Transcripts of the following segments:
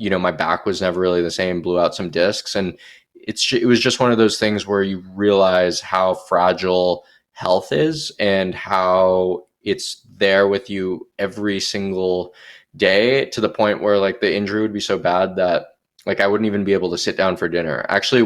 my back was never really the same, blew out some discs. And it was just one of those things where you realize how fragile health is and how it's there with you every single day, to the point where like the injury would be so bad that like I wouldn't even be able to sit down for dinner. Actually,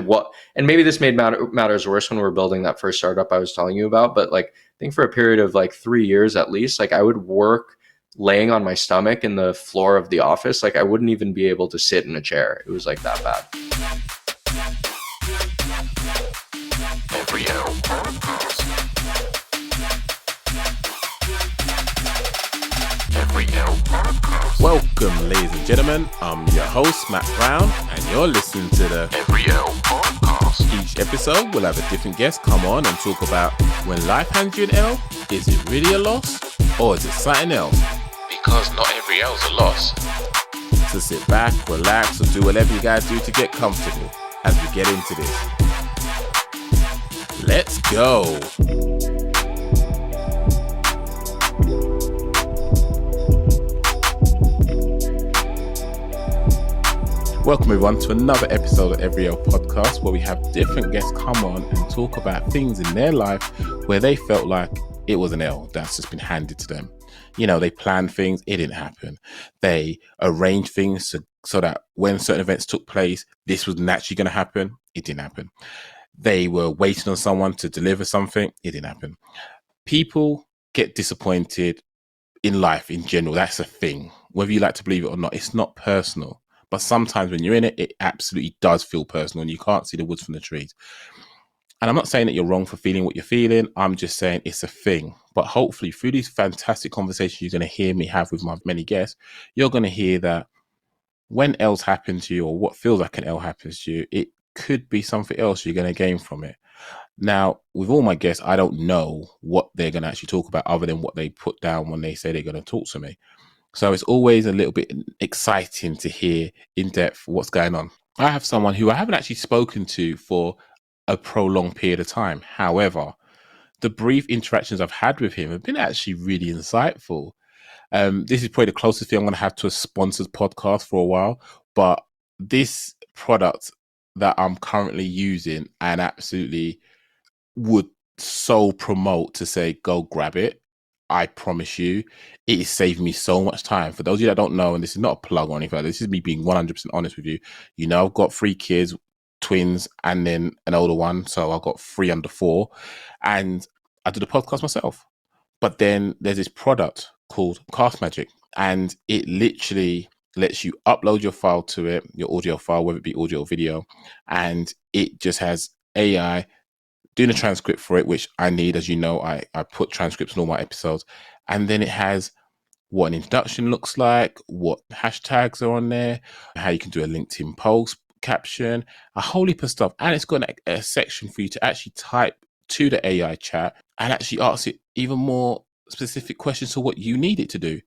and maybe this made matters worse when we were building that first startup I was telling you about, but like I think for a period of like 3 years at least, like I would work laying on my stomach in the floor of the office. Like I wouldn't even be able to sit in a chair. It was like that bad. Welcome, ladies and gentlemen. I'm your host, Matt Brown, and you're listening to the Every L Podcast. Each episode, we'll have a different guest come on and talk about when life hands you an L, is it really a loss or is it something else? Because not every L is a loss. So sit back, relax, or do whatever you guys do to get comfortable as we get into this. Let's go. Welcome everyone to another episode of Every L Podcast, where we have different guests come on and talk about things in their life where they felt like it was an L that's just been handed to them. You know, they planned things, it didn't happen. They arranged things so that when certain events took place, this was naturally going to happen, it didn't happen. They were waiting on someone to deliver something, it didn't happen. People get disappointed in life in general. That's a thing. Whether you like to believe it or not, it's not personal. But sometimes when you're in it, it absolutely does feel personal and you can't see the woods from the trees. And I'm not saying that you're wrong for feeling what you're feeling. I'm just saying it's a thing. But hopefully through these fantastic conversations you're going to hear me have with my many guests, you're going to hear that when L's happen to you, or what feels like an L happens to you, it could be something else you're going to gain from it. Now, with all my guests, I don't know what they're going to actually talk about other than what they put down when they say they're going to talk to me. So it's always a little bit exciting to hear in depth what's going on. I have someone who I haven't actually spoken to for a prolonged period of time. However, the brief interactions I've had with him have been actually really insightful. This is probably the closest thing I'm going to have to a sponsored podcast for a while. But this product that I'm currently using and absolutely would so promote to say, go grab it. I promise you, it is saving me so much time. For those of you that don't know, and this is not a plug or anything, this is me being 100% honest with you. You know, I've got 3 kids, twins, and then an older one. So I've got 3 under 4. And I do the podcast myself. But then there's this product called Cast Magic. And it literally lets you upload your file to it, your audio file, whether it be audio or video. And it just has AI doing a transcript for it, which I need. As you know, I put transcripts in all my episodes. And then it has what an introduction looks like, what hashtags are on there, how you can do a LinkedIn post caption, a whole heap of stuff. And it's got a section for you to actually type to the AI chat and actually ask it even more specific questions to what you need it to do.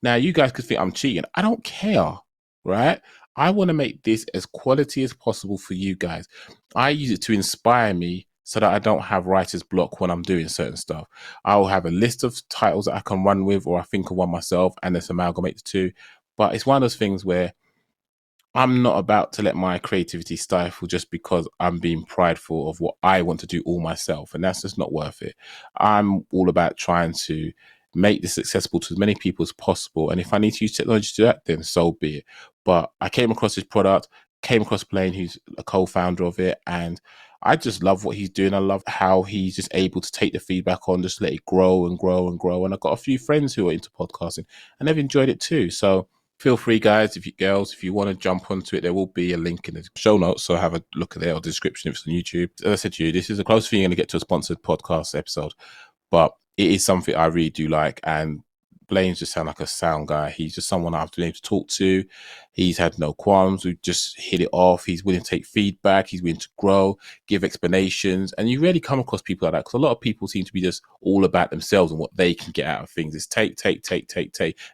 Now, you guys could think I'm cheating. I don't care, right? I want to make this as quality as possible for you guys. I use it to inspire me so that I don't have writer's block when I'm doing certain stuff. I'll have a list of titles that I can run with, or I think of one myself and let's amalgamate the two. But it's one of those things where I'm not about to let my creativity stifle just because I'm being prideful of what I want to do all myself. And that's just not worth it. I'm all about trying to make this accessible to as many people as possible. And if I need to use technology to do that, then so be it. But I came across this product, came across Blaine, who's a co-founder of it, and I just love what he's doing. I love how he's just able to take the feedback on, just let it grow and grow and grow. And I've got a few friends who are into podcasting and they've enjoyed it too. So feel free, guys, if you want to jump onto it, there will be a link in the show notes. So have a look at it, or the description if it's on YouTube. As I said to you, this is the closest thing you're going to get to a sponsored podcast episode. But it is something I really do like. And Blaine's just sound like a sound guy. He's just someone I've been able to talk to. He's had no qualms. We've just hit it off. He's willing to take feedback. He's willing to grow, give explanations. And you rarely come across people like that, because a lot of people seem to be just all about themselves and what they can get out of things. It's take,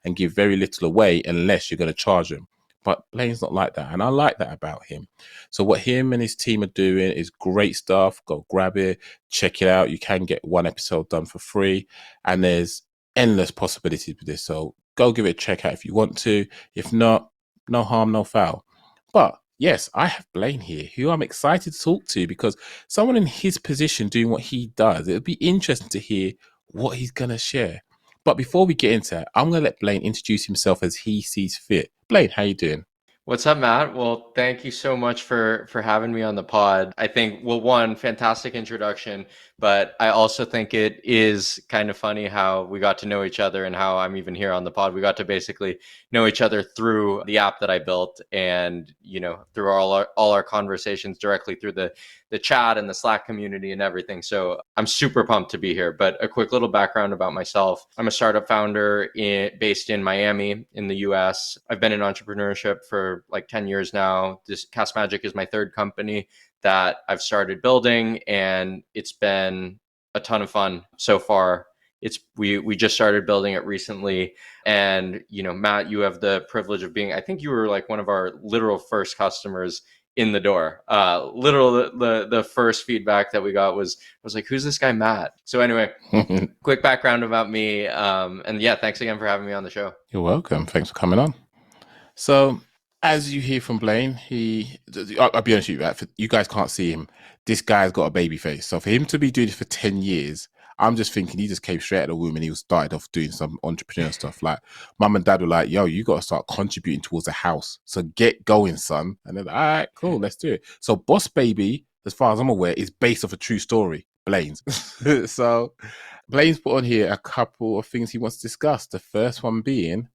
and give very little away unless you're going to charge them. But Blaine's not like that. And I like that about him. So what him and his team are doing is great stuff. Go grab it. Check it out. You can get one episode done for free. And there's endless possibilities with this. So go give it a check out if you want to. If not, no harm, no foul. But yes, I have Blaine here, who I'm excited to talk to because someone in his position doing what he does, it would be interesting to hear what he's going to share. But before we get into it, I'm going to let Blaine introduce himself as he sees fit. Blaine, how you doing? What's up, Matt? Well, thank you so much for having me on the pod. I think, well, one, fantastic introduction, but I also think it is kind of funny how we got to know each other and how I'm even here on the pod. We got to basically know each other through the app that I built and, through all our conversations directly through the chat and the Slack community and everything. So I'm super pumped to be here. But a quick little background about myself. I'm a startup founder based in Miami in the US. I've been in entrepreneurship for like 10 years now. This Cast Magic is my third company that I've started building, and it's been a ton of fun so far. We just started building it recently, and Matt, you have the privilege of being, I think you were like one of our literal first customers in the door. Literal the first feedback that we got was like, who's this guy Matt? So anyway, quick background about me, and yeah, thanks again for having me on the show. You're welcome. Thanks for coming on. So, as you hear from Blaine, I'll be honest with you, right? You guys can't see him. This guy's got a baby face. So, for him to be doing this for 10 years, I'm just thinking he just came straight out of the womb and he started off doing some entrepreneur stuff. Like, mum and dad were like, yo, you got to start contributing towards a house. So, get going, son. And they're like, all right, cool, let's do it. So, Boss Baby, as far as I'm aware, is based off a true story, Blaine's. So, Blaine's put on here a couple of things he wants to discuss. The first one being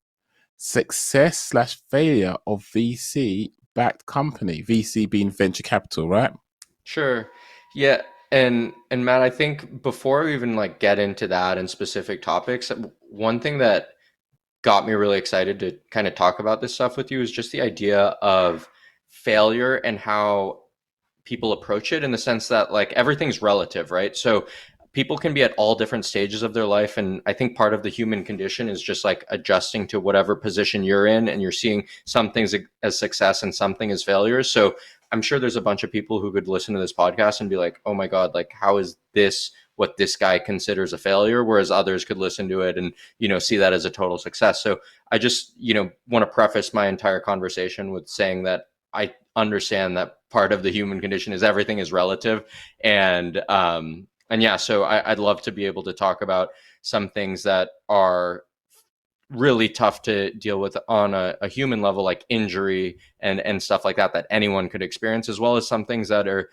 success/failure of VC backed company, VC being venture capital, right? Sure. Yeah. And Matt, I think before we even like get into that and specific topics, one thing that got me really excited to kind of talk about this stuff with you is just the idea of failure and how people approach it, in the sense that like everything's relative, right? So people can be at all different stages of their life, and I think part of the human condition is just like adjusting to whatever position you're in, and you're seeing some things as success and something as failures. So I'm sure there's a bunch of people who could listen to this podcast and be like, oh my god, like how is this what this guy considers a failure, whereas others could listen to it and see that as a total success. So I just want to preface my entire conversation with saying that I understand that part of the human condition is everything is relative, and yeah, so I'd love to be able to talk about some things that are really tough to deal with on a human level, like injury and stuff like that anyone could experience, as well as some things that are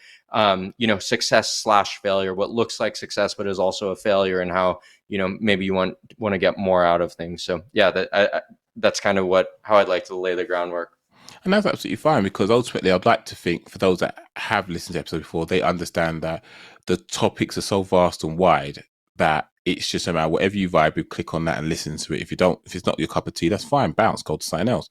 success/failure, what looks like success but is also a failure, and how maybe you want to get more out of things. So yeah, that's kind of how I'd like to lay the groundwork. And that's absolutely fine, because ultimately I'd like to think for those that have listened to episodes before, they understand that the topics are so vast and wide that it's just about whatever you vibe with, click on that and listen to it. If it's not your cup of tea, that's fine, bounce, go to something else.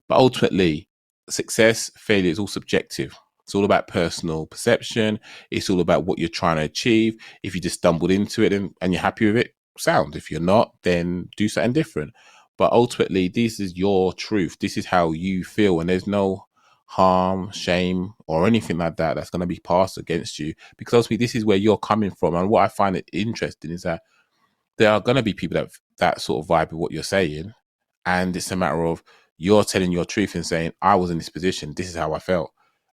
But ultimately, success, failure is all subjective. It's all about personal perception. It's all about what you're trying to achieve. If you just stumbled into it and you're happy with it, sound. If you're not, then do something different. But ultimately, this is your truth. This is how you feel, and there's no harm, shame, or anything like that that's going to be passed against you, because ultimately this is where you're coming from. And what I find it interesting is that there are going to be people that sort of vibe with what you're saying, and it's a matter of you're telling your truth and saying, I was in this position, this is how I felt.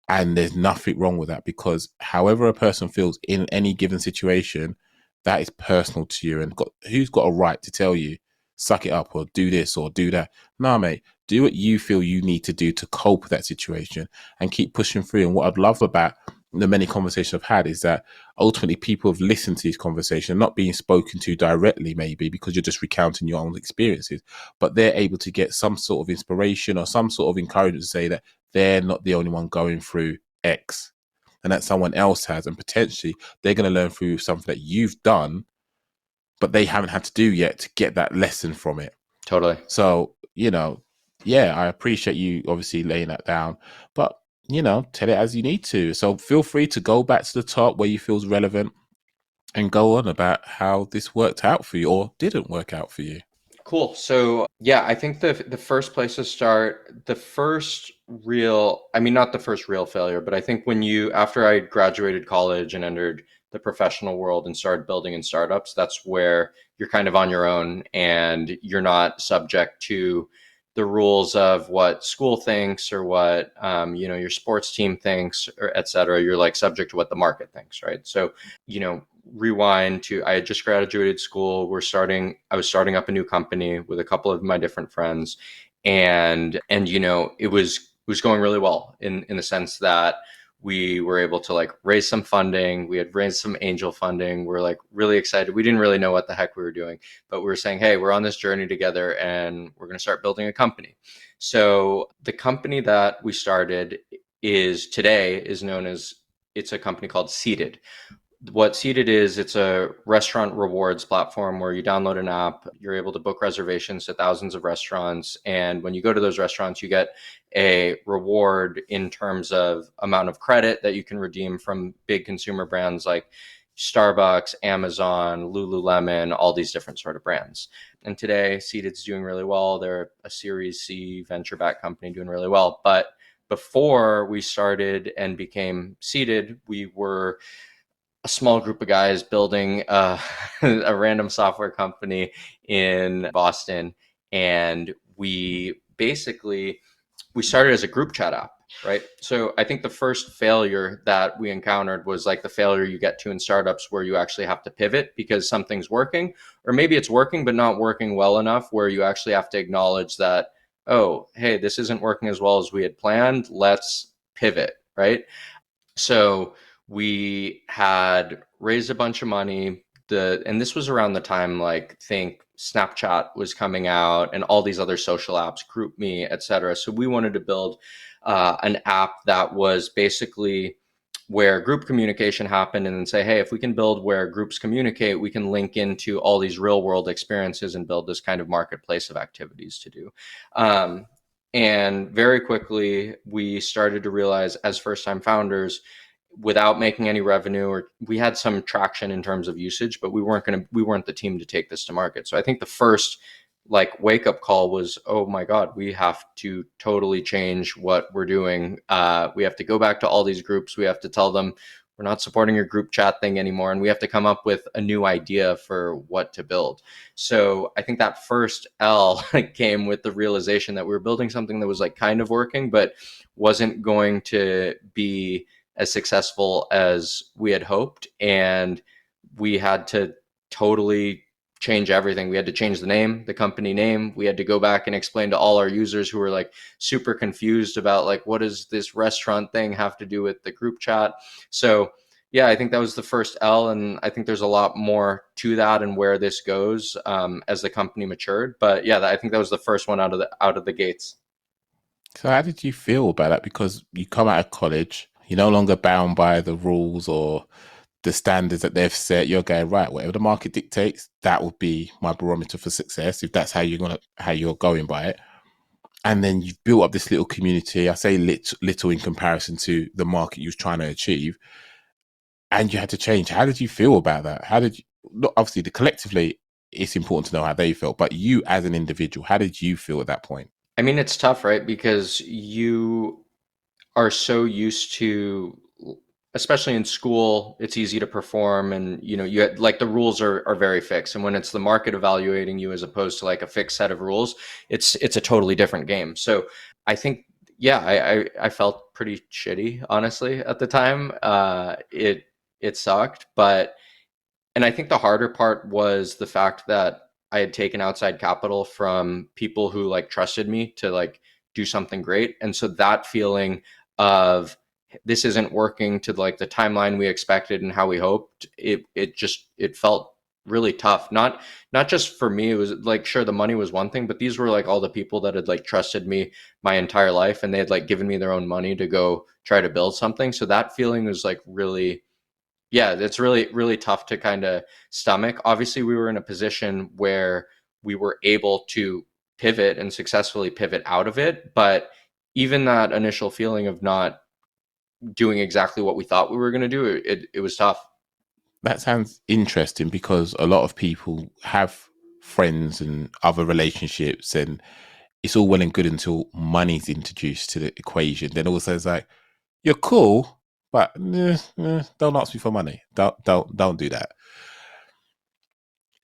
And there's nothing wrong with that, because however a person feels in any given situation, that is personal to you. And who's got a right to tell you, suck it up or do this or do that? Nah, mate, do what you feel you need to do to cope with that situation and keep pushing through. And what I'd love about the many conversations I've had is that ultimately people have listened to these conversations, not being spoken to directly, maybe because you're just recounting your own experiences, but they're able to get some sort of inspiration or some sort of encouragement to say that they're not the only one going through X, and that someone else has, and potentially they're going to learn through something that you've done, but they haven't had to do yet to get that lesson from it. Totally. So, yeah, I appreciate you obviously laying that down, but tell it as you need to. So feel free to go back to the top where you feels relevant and go on about how this worked out for you or didn't work out for you. Cool. So yeah, I think the first place to start, the first real, I mean, not the first real failure, but I think after I graduated college and entered the professional world and started building in startups, that's where you're kind of on your own and you're not subject to the rules of what school thinks or what your sports team thinks, or et cetera. You're like subject to what the market thinks, right? So, rewind to, I had just graduated school. I was starting up a new company with a couple of my different friends, and it was going really well in the sense that we were able to like raise some funding. We had raised some angel funding. We're like really excited. We didn't really know what the heck we were doing, but we were saying, hey, we're on this journey together and we're going to start building a company. So the company that we started is known as, it's a company called Seated. What Seated is, it's a restaurant rewards platform where you download an app, you're able to book reservations to thousands of restaurants, and when you go to those restaurants, you get a reward in terms of amount of credit that you can redeem from big consumer brands like Starbucks, Amazon, Lululemon, all these different sort of brands. And today, Seated's doing really well. They're a Series C venture-backed company doing really well. But before we started and became Seated, we were a small group of guys building a random software company in Boston, and we started as a group chat app, right? So I think the first failure that we encountered was like the failure you get to in startups where you actually have to pivot because something's working, or maybe it's working but not working well enough, where you actually have to acknowledge that, oh, hey, this isn't working as well as we had planned. Let's pivot, right? So we had raised a bunch of money. And this was around the time, like, think Snapchat was coming out and all these other social apps, GroupMe, et cetera. So we wanted to build an app that was basically where group communication happened, and then say, hey, if we can build where groups communicate, we can link into all these real world experiences and build this kind of marketplace of activities to do. And very quickly, we started to realize as first time founders, without making any revenue, or we had some traction in terms of usage, but we weren't the team to take this to market. So I think the first like wake up call was, oh my God, we have to totally change what we're doing. We have to go back to all these groups. We have to tell them we're not supporting your group chat thing anymore. And we have to come up with a new idea for what to build. So I think that first L came with the realization that we were building something that was like kind of working, but wasn't going to be as successful as we had hoped. And we had to totally change everything. We had to change the name, the company name. We had to go back and explain to all our users who were like super confused about like, what does this restaurant thing have to do with the group chat? So yeah, I think that was the first L. And I think there's a lot more to that and where this goes as the company matured. But yeah, I think that was the first one out of the gates. So how did you feel about that? Because you come out of college, you're no longer bound by the rules or the standards that they've set. You're going, right, whatever the market dictates, that would be my barometer for success, if that's how you're going by it. And then you've built up this little community. I say little in comparison to the market you was trying to achieve, and you had to change. How did you feel about that? How did you? Obviously, collectively, it's important to know how they felt, but you as an individual, how did you feel at that point? I mean, it's tough, right? Because you are so used to, especially in school, it's easy to perform, and you had, like, the rules are very fixed. And when it's the market evaluating you as opposed to like a fixed set of rules, it's a totally different game. So I think, yeah, I felt pretty shitty, honestly, at the time. It sucked, but, and I think the harder part was the fact that I had taken outside capital from people who like trusted me to like do something great. And so that feeling of this isn't working to like the timeline we expected and how we hoped, it felt really tough. Not just for me. It was like, sure, the money was one thing, but these were like all the people that had like trusted me my entire life, and they had like given me their own money to go try to build something. So that feeling was like really, yeah, it's really, really tough to kind of stomach. Obviously, we were in a position where we were able to pivot and successfully pivot out of it. But even that initial feeling of not doing exactly what we thought we were going to do, it was tough. That sounds interesting because a lot of people have friends and other relationships, and it's all well and good until money's introduced to the equation. Then also it's like, you're cool, but don't ask me for money. Don't do that.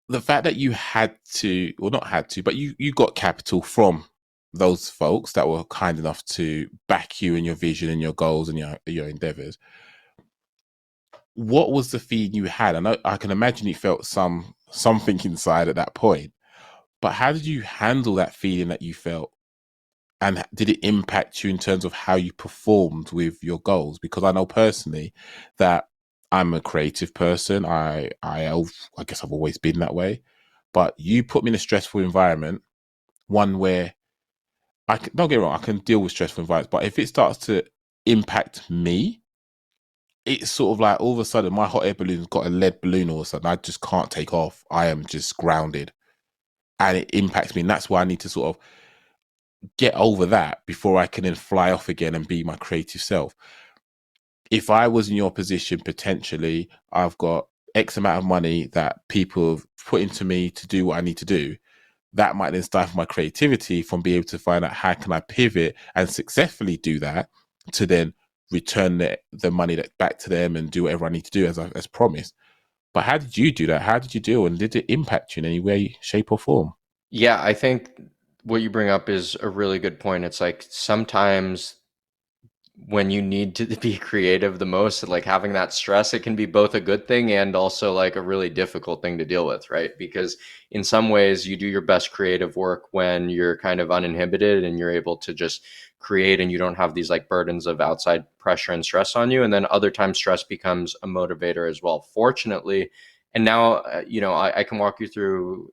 The fact that you had to, or not had to, but you got capital from those folks that were kind enough to back you in your vision and your goals and your endeavors, what was the feeling you had? I can imagine you felt something inside at that point, but how did you handle that feeling that you felt? And did it impact you in terms of how you performed with your goals? Because I know personally that I'm a creative person. I guess I've always been that way. But you put me in a stressful environment, one where don't get me wrong, I can deal with stressful environments, but if it starts to impact me, it's sort of like all of a sudden my hot air balloon's got a lead balloon all of a sudden. I just can't take off. I am just grounded. And it impacts me. And that's why I need to sort of get over that before I can then fly off again and be my creative self. If I was in your position, potentially, I've got X amount of money that people have put into me to do what I need to do. That might then stifle my creativity from being able to find out how can I pivot and successfully do that to then return the money back to them and do whatever I need to do as promised. But how did you do that? How did you deal? And did it impact you in any way, shape, or form? Yeah, I think what you bring up is a really good point. It's like sometimes when you need to be creative the most, like having that stress, it can be both a good thing and also like a really difficult thing to deal with, right? Because in some ways, you do your best creative work when you're kind of uninhibited and you're able to just create and you don't have these like burdens of outside pressure and stress on you. And then other times, stress becomes a motivator as well. Fortunately, and now, I can walk you through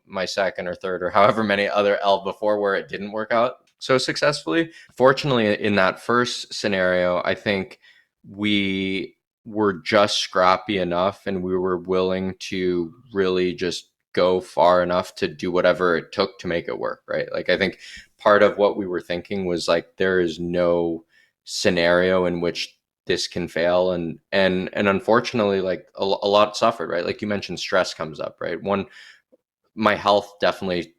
my second or third or however many other L before where it didn't work out so successfully. Fortunately, in that first scenario, I think we were just scrappy enough and we were willing to really just go far enough to do whatever it took to make it work, right? Like, I think part of what we were thinking was like, there is no scenario in which this can fail. And unfortunately, like a lot suffered, right? Like you mentioned, stress comes up, right? My health definitely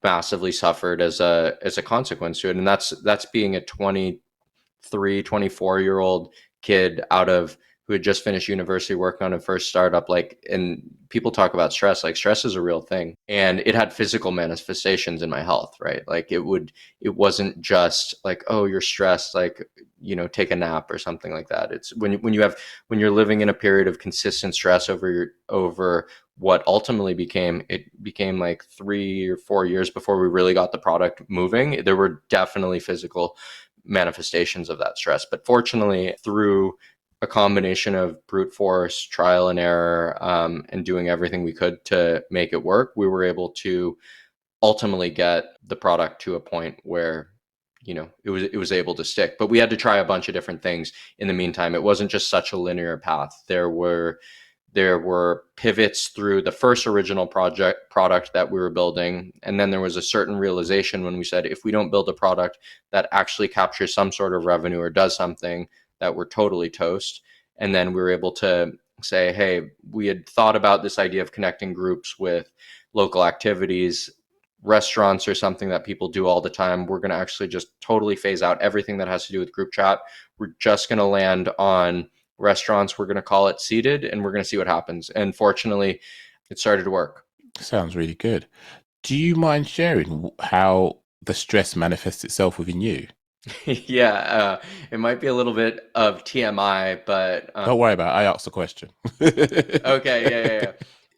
massively suffered as a consequence to it, and that's being a 23, 24 year old kid out of who had just finished university working on a first startup. Like, and people talk about stress, like stress is a real thing, and it had physical manifestations in my health, right? Like it wasn't just like, oh, you're stressed, like, take a nap or something like that. It's when you're living in a period of consistent stress over what ultimately became like 3 or 4 years before we really got the product moving. There were definitely physical manifestations of that stress. But fortunately, through a combination of brute force, trial and error, and doing everything we could to make it work, we were able to ultimately get the product to a point where it was able to stick. But we had to try a bunch of different things in the meantime. It wasn't just such a linear path. There were pivots through the first original product that we were building, and then there was a certain realization when we said, if we don't build a product that actually captures some sort of revenue or does something, that we're totally toast. And then we were able to say, hey, we had thought about this idea of connecting groups with local activities. Restaurants are something that people do all the time. We're going to actually just totally phase out everything that has to do with group chat. We're just going to land on restaurants. We're going to call it seated, and we're going to see what happens. And fortunately, it started to work. Sounds really good. Do you mind sharing how the stress manifests itself within you? Yeah, it might be a little bit of TMI, but Don't worry about it. I asked the question. okay, yeah.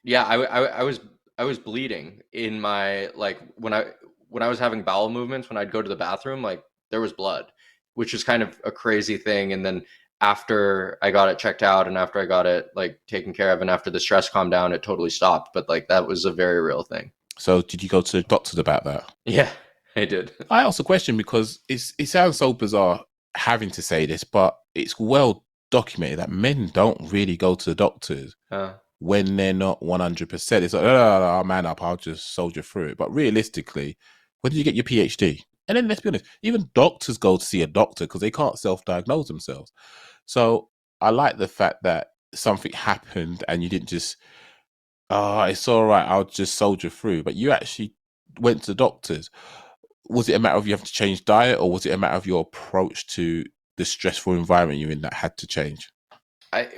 Yeah, I was bleeding in my, like, when I was having bowel movements, when I'd go to the bathroom, like there was blood, which is kind of a crazy thing. And then after I got it checked out and after I got it like taken care of and after the stress calmed down, it totally stopped. But like that was a very real thing. So, did you go to the doctors about that? Yeah, I did. I asked the question because it sounds so bizarre having to say this, but it's well documented that men don't really go to the doctors Uh, when they're not 100%. It's like, oh, man up, I'll just soldier through it. But realistically, when did you get your PhD? And then let's be honest, even doctors go to see a doctor because they can't self-diagnose themselves. So I like the fact that something happened and you didn't just, oh, it's all right, I'll just soldier through. But you actually went to the doctors. Was it a matter of you have to change diet, or was it a matter of your approach to the stressful environment you're in that had to change?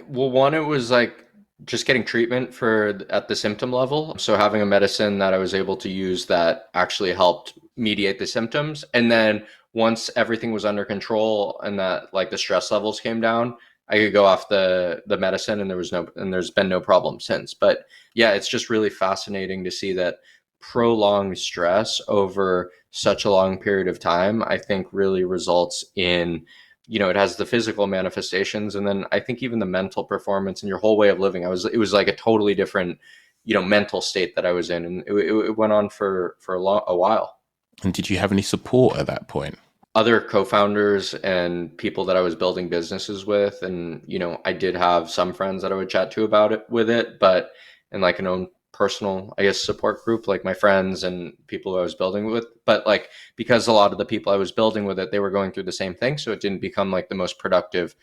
well, one, it was like just getting treatment for at the symptom level. So having a medicine that I was able to use that actually helped mediate the symptoms. And then once everything was under control and that like the stress levels came down, I could go off the medicine and there's been no problem since. But yeah, it's just really fascinating to see that prolonged stress over such a long period of time, I think really results in, it has the physical manifestations, and then I think even the mental performance and your whole way of living. It was like a totally different, mental state that I was in, and it went on for a while. And did you have any support at that point? Other co-founders and people that I was building businesses with, and I did have some friends that I would chat to about it with it, but in like an own personal, I guess, support group, like my friends and people who I was building with. But like, because a lot of the people I was building with it, they were going through the same thing, so it didn't become like the most productive,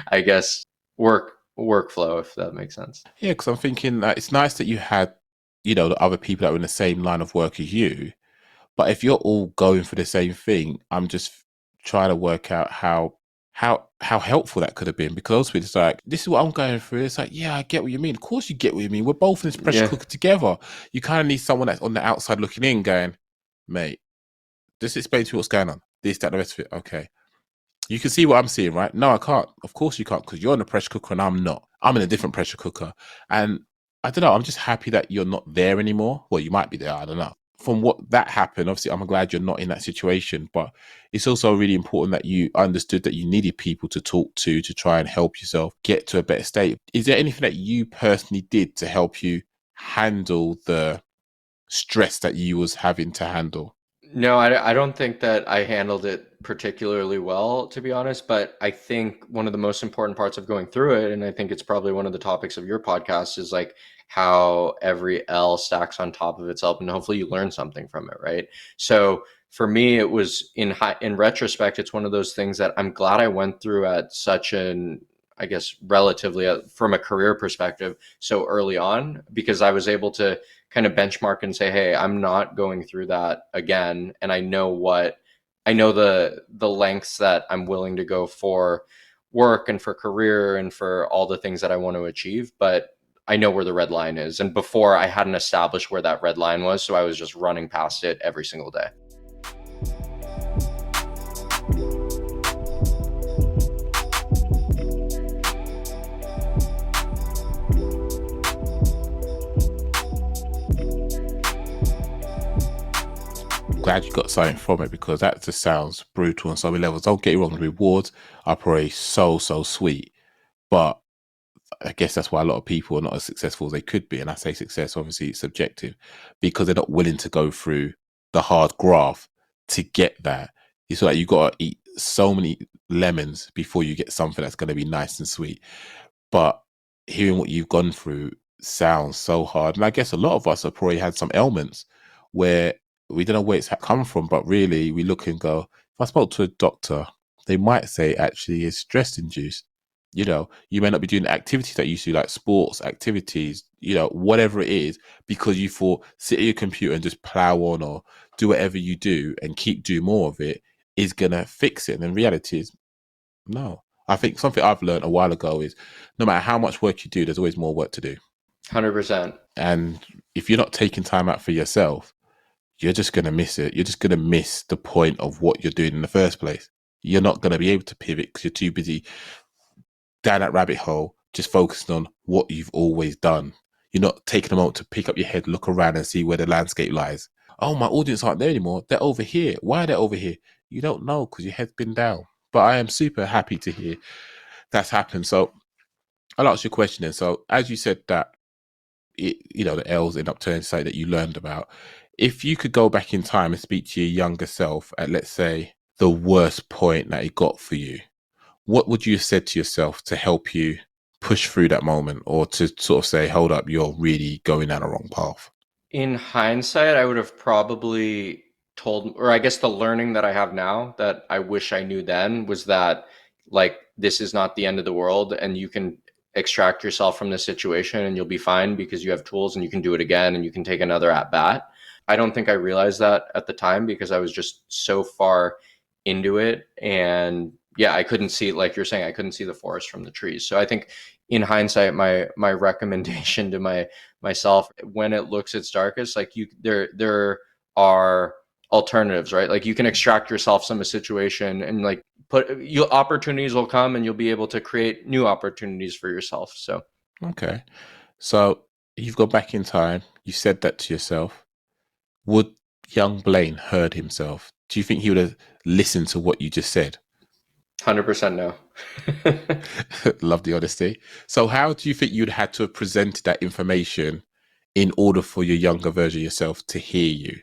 I guess, workflow, if that makes sense. Yeah, because I'm thinking that it's nice that you had, the other people that were in the same line of work as you. But if you're all going for the same thing, I'm just trying to work out how helpful that could have been. Because ultimately it's like, this is what I'm going through. It's like, yeah, I get what you mean. Of course you get what you mean. We're both in this pressure Yeah. cooker together. You kind of need someone that's on the outside looking in going, mate, just explain to me what's going on. This, that, the rest of it. Okay. You can see what I'm seeing, right? No, I can't. Of course you can't, because you're in a pressure cooker and I'm not. I'm in a different pressure cooker. And I don't know, I'm just happy that you're not there anymore. Well, you might be there, I don't know. From what that happened, obviously, I'm glad you're not in that situation. But it's also really important that you understood that you needed people to talk to try and help yourself get to a better state. Is there anything that you personally did to help you handle the stress that you was having to handle? No, I don't think that I handled it particularly well, to be honest. But I think one of the most important parts of going through it, and I think it's probably one of the topics of your podcast, is like how every L stacks on top of itself, and hopefully you learn something from it, right? So for me, it was in retrospect, it's one of those things that I'm glad I went through at such an, I guess, relatively from a career perspective, so early on, because I was able to kind of benchmark and say, hey, I'm not going through that again. And I know the lengths that I'm willing to go for work and for career and for all the things that I want to achieve. But I know where the red line is. And before I hadn't established where that red line was. So I was just running past it every single day. Glad you got something from it, because that just sounds brutal on so many levels. Don't get you wrong, the rewards are probably so sweet, but I guess that's why a lot of people are not as successful as they could be. And I say success, obviously it's subjective, because they're not willing to go through the hard graft to get that. It's like you got to eat so many lemons before you get something that's going to be nice and sweet. But hearing what you've gone through sounds so hard. And I guess a lot of us have probably had some ailments where we don't know where it's come from, but really we look and go, if I spoke to a doctor, they might say actually it's stress induced. You may not be doing activities that you used to, like sports activities, whatever it is, because you thought sit at your computer and just plow on or do whatever you do and keep doing more of it is going to fix it. And the reality is, no. I think something I've learned a while ago is no matter how much work you do, there's always more work to do. 100%. And if you're not taking time out for yourself, you're just going to miss it. You're just going to miss the point of what you're doing in the first place. You're not going to be able to pivot because you're too busy down that rabbit hole, just focusing on what you've always done. You're not taking a moment to pick up your head, look around and see where the landscape lies. Oh, my audience aren't there anymore. They're over here. Why are they over here? You don't know because your head's been down. But I am super happy to hear that's happened. So I'll ask you a question then. So as you said that, the L's end up turning to say that you learned about, if you could go back in time and speak to your younger self at, let's say, the worst point that it got for you, what would you have said to yourself to help you push through that moment, or to sort of say, hold up, you're really going down the wrong path? In hindsight, I would have probably told, or I guess the learning that I have now that I wish I knew then was that, like, this is not the end of the world and you can extract yourself from this situation and you'll be fine because you have tools and you can do it again and you can take another at bat. I don't think I realized that at the time because I was just so far into it and yeah, I couldn't see, like you're saying, I couldn't see the forest from the trees. So I think in hindsight, my recommendation to myself, when it looks its darkest, like there are alternatives, right? Like you can extract yourself from a situation and like put you opportunities will come and you'll be able to create new opportunities for yourself. So Okay. So you've gone back in time. You said that to yourself. Would young Blaine heard himself? Do you think he would have listened to what you just said? 100% no. Love the honesty. So how do you think you'd had to have presented that information in order for your younger version of yourself to hear you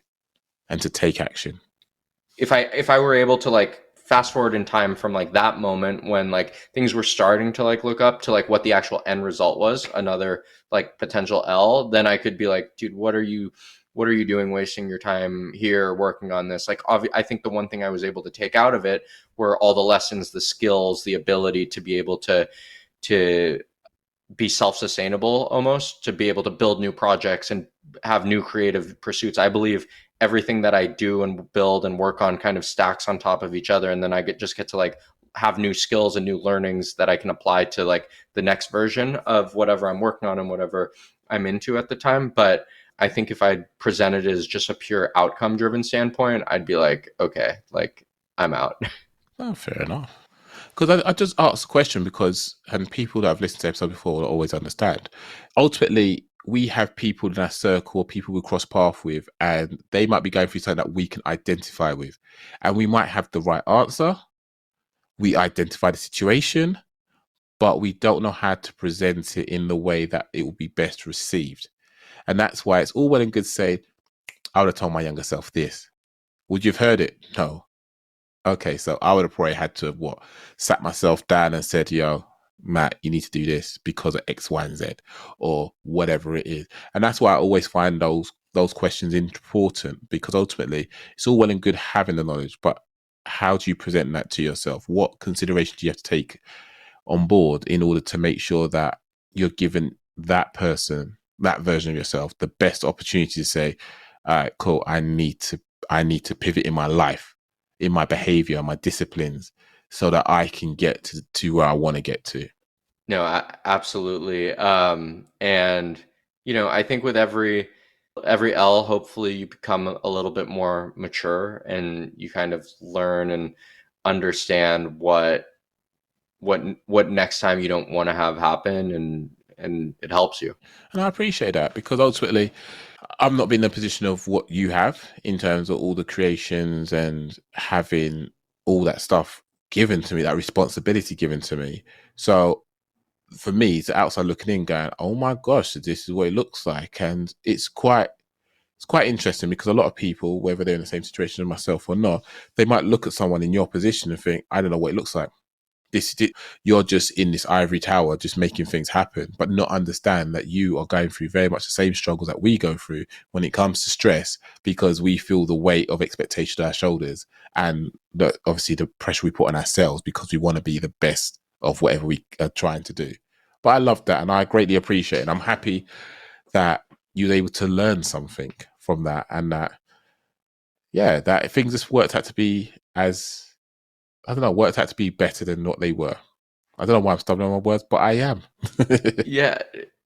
and to take action? If I were able to like fast forward in time from like that moment when like things were starting to like look up to like what the actual end result was, another like potential L, then I could be like, dude, what are you doing wasting your time here working on this? Like I think the one thing I was able to take out of it were all the lessons, the skills, the ability to be able to be self-sustainable, almost to be able to build new projects and have new creative pursuits. I believe everything that I do and build and work on kind of stacks on top of each other, and then I get to like have new skills and new learnings that I can apply to like the next version of whatever I'm working on and whatever I'm into at the time. But I think if I presented it as just a pure outcome driven standpoint, I'd be like, okay, like I'm out. Oh, fair enough. Because I just asked the question because, and people that have listened to episodes before will always understand. Ultimately, we have people in our circle, people we cross path with, and they might be going through something that we can identify with. And we might have the right answer. We identify the situation, but we don't know how to present it in the way that it will be best received. And that's why it's all well and good saying, I would have told my younger self this. Would you have heard it? No. Okay, so I would have probably had to have what sat myself down and said, "Yo, Matt, you need to do this because of X, Y, and Z, or whatever it is." And that's why I always find those questions important because ultimately it's all well and good having the knowledge, but how do you present that to yourself? What consideration do you have to take on board in order to make sure that you're giving that person, that version of yourself, the best opportunity to say, "All right, cool. I need to pivot in my life, in my behavior, my disciplines, so that I can get to where I want to get to." No, absolutely. And I think with every L, hopefully you become a little bit more mature and you kind of learn and understand what next time you don't want to have happen, and it helps you. And I appreciate that because ultimately I'm not been in a position of what you have in terms of all the creations and having all that stuff given to me, that responsibility given to me. So for me, it's outside looking in, going, "Oh my gosh, this is what it looks like," and it's quite interesting because a lot of people, whether they're in the same situation as myself or not, they might look at someone in your position and think, "I don't know what it looks like. You're just in this ivory tower, just making things happen," but not understand that you are going through very much the same struggles that we go through when it comes to stress, because we feel the weight of expectation on our shoulders and obviously the pressure we put on ourselves because we want to be the best of whatever we are trying to do. But I love that and I greatly appreciate it. And I'm happy that you were able to learn something from that and that, yeah, that things just worked out to be as, I don't know, worked out to be better than what they were. I don't know why I'm stumbling on my words, but I am. Yeah,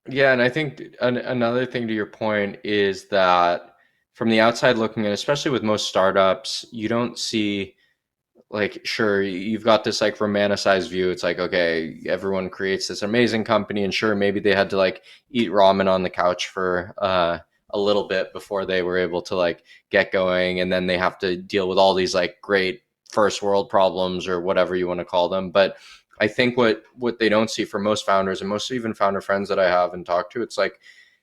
yeah, and I think another thing to your point is that from the outside looking in, especially with most startups, you don't see, like, sure, you've got this like romanticized view. It's like, okay, everyone creates this amazing company, and sure, maybe they had to like eat ramen on the couch for a little bit before they were able to like get going, and then they have to deal with all these like great first world problems or whatever you want to call them. But I think what they don't see for most founders and most even founder friends that I have and talk to, it's like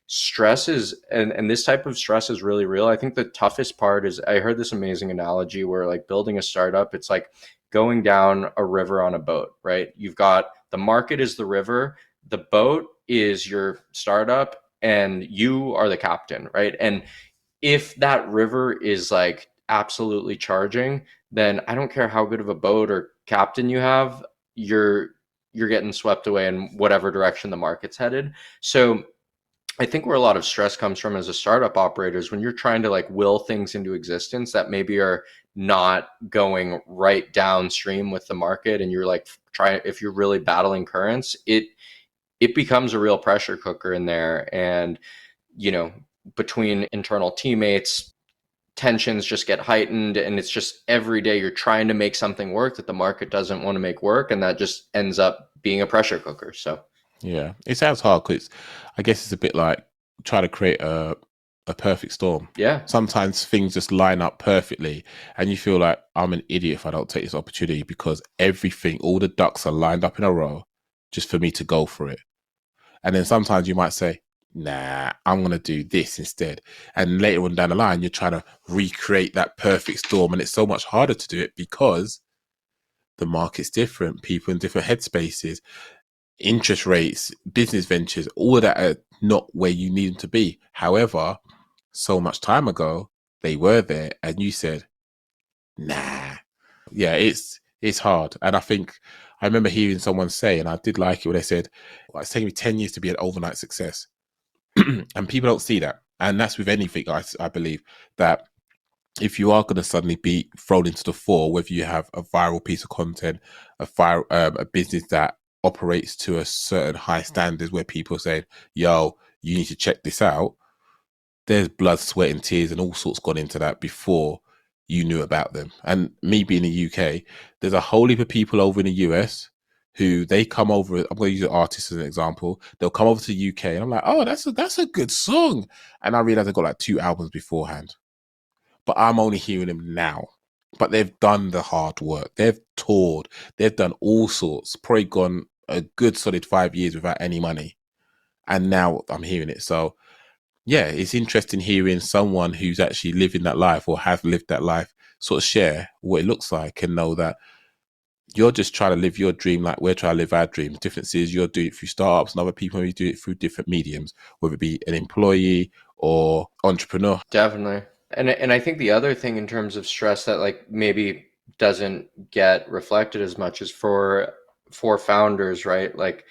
stress is, and this type of stress is really real. I think the toughest part is, I heard this amazing analogy where like building a startup, it's like going down a river on a boat, right? You've got the market is the river, the boat is your startup, and you are the captain, right? And if that river is like absolutely charging, then I don't care how good of a boat or captain you have, you're getting swept away in whatever direction the market's headed. So I think where a lot of stress comes from as a startup operator is when you're trying to like will things into existence that maybe are not going right downstream with the market, and you're like trying, if you're really battling currents, it becomes a real pressure cooker in there. And you know, between internal teammates, tensions just get heightened, and it's just every day you're trying to make something work that the market doesn't want to make work, and that just ends up being a pressure cooker. So Yeah, it sounds hard because I guess it's a bit like trying to create a perfect storm. yeah, Sometimes things just line up perfectly, and you feel like I'm an idiot if I don't take this opportunity because everything, all the ducks are lined up in a row just for me to go for it. And then sometimes you might say, nah, I'm going to do this instead. And later on down the line, you're trying to recreate that perfect storm. And it's so much harder to do it because the market's different, people in different headspaces, interest rates, business ventures, all of that are not where you need them to be. However, so much time ago, they were there and you said, nah. Yeah, it's hard. And I think I remember hearing someone say, and I did like it when they said, well, it's taking me 10 years to be an overnight success. And people don't see that. And that's with anything, I believe, that if you are going to suddenly be thrown into the fore, whether you have a viral piece of content, a business that operates to a certain high standards where people say, yo, you need to check this out, there's blood, sweat, and tears and all sorts gone into that before you knew about them. And me being in the UK, there's a whole heap of people over in the US who they come over. I'm going to use an artist as an example. They'll come over to the UK, and I'm like, oh, that's a good song, and I realize I got like 2 albums beforehand, but I'm only hearing them now. But they've done the hard work. They've toured. They've done all sorts. Probably gone a good solid 5 years without any money, and now I'm hearing it. So yeah, it's interesting hearing someone who's actually living that life or have lived that life sort of share what it looks like and know that you're just trying to live your dream like we're trying to live our dream. The difference is you're doing it through startups and other people maybe do it through different mediums, whether it be an employee or entrepreneur. definitely. And I think the other thing in terms of stress that like maybe doesn't get reflected as much is for founders, right? Like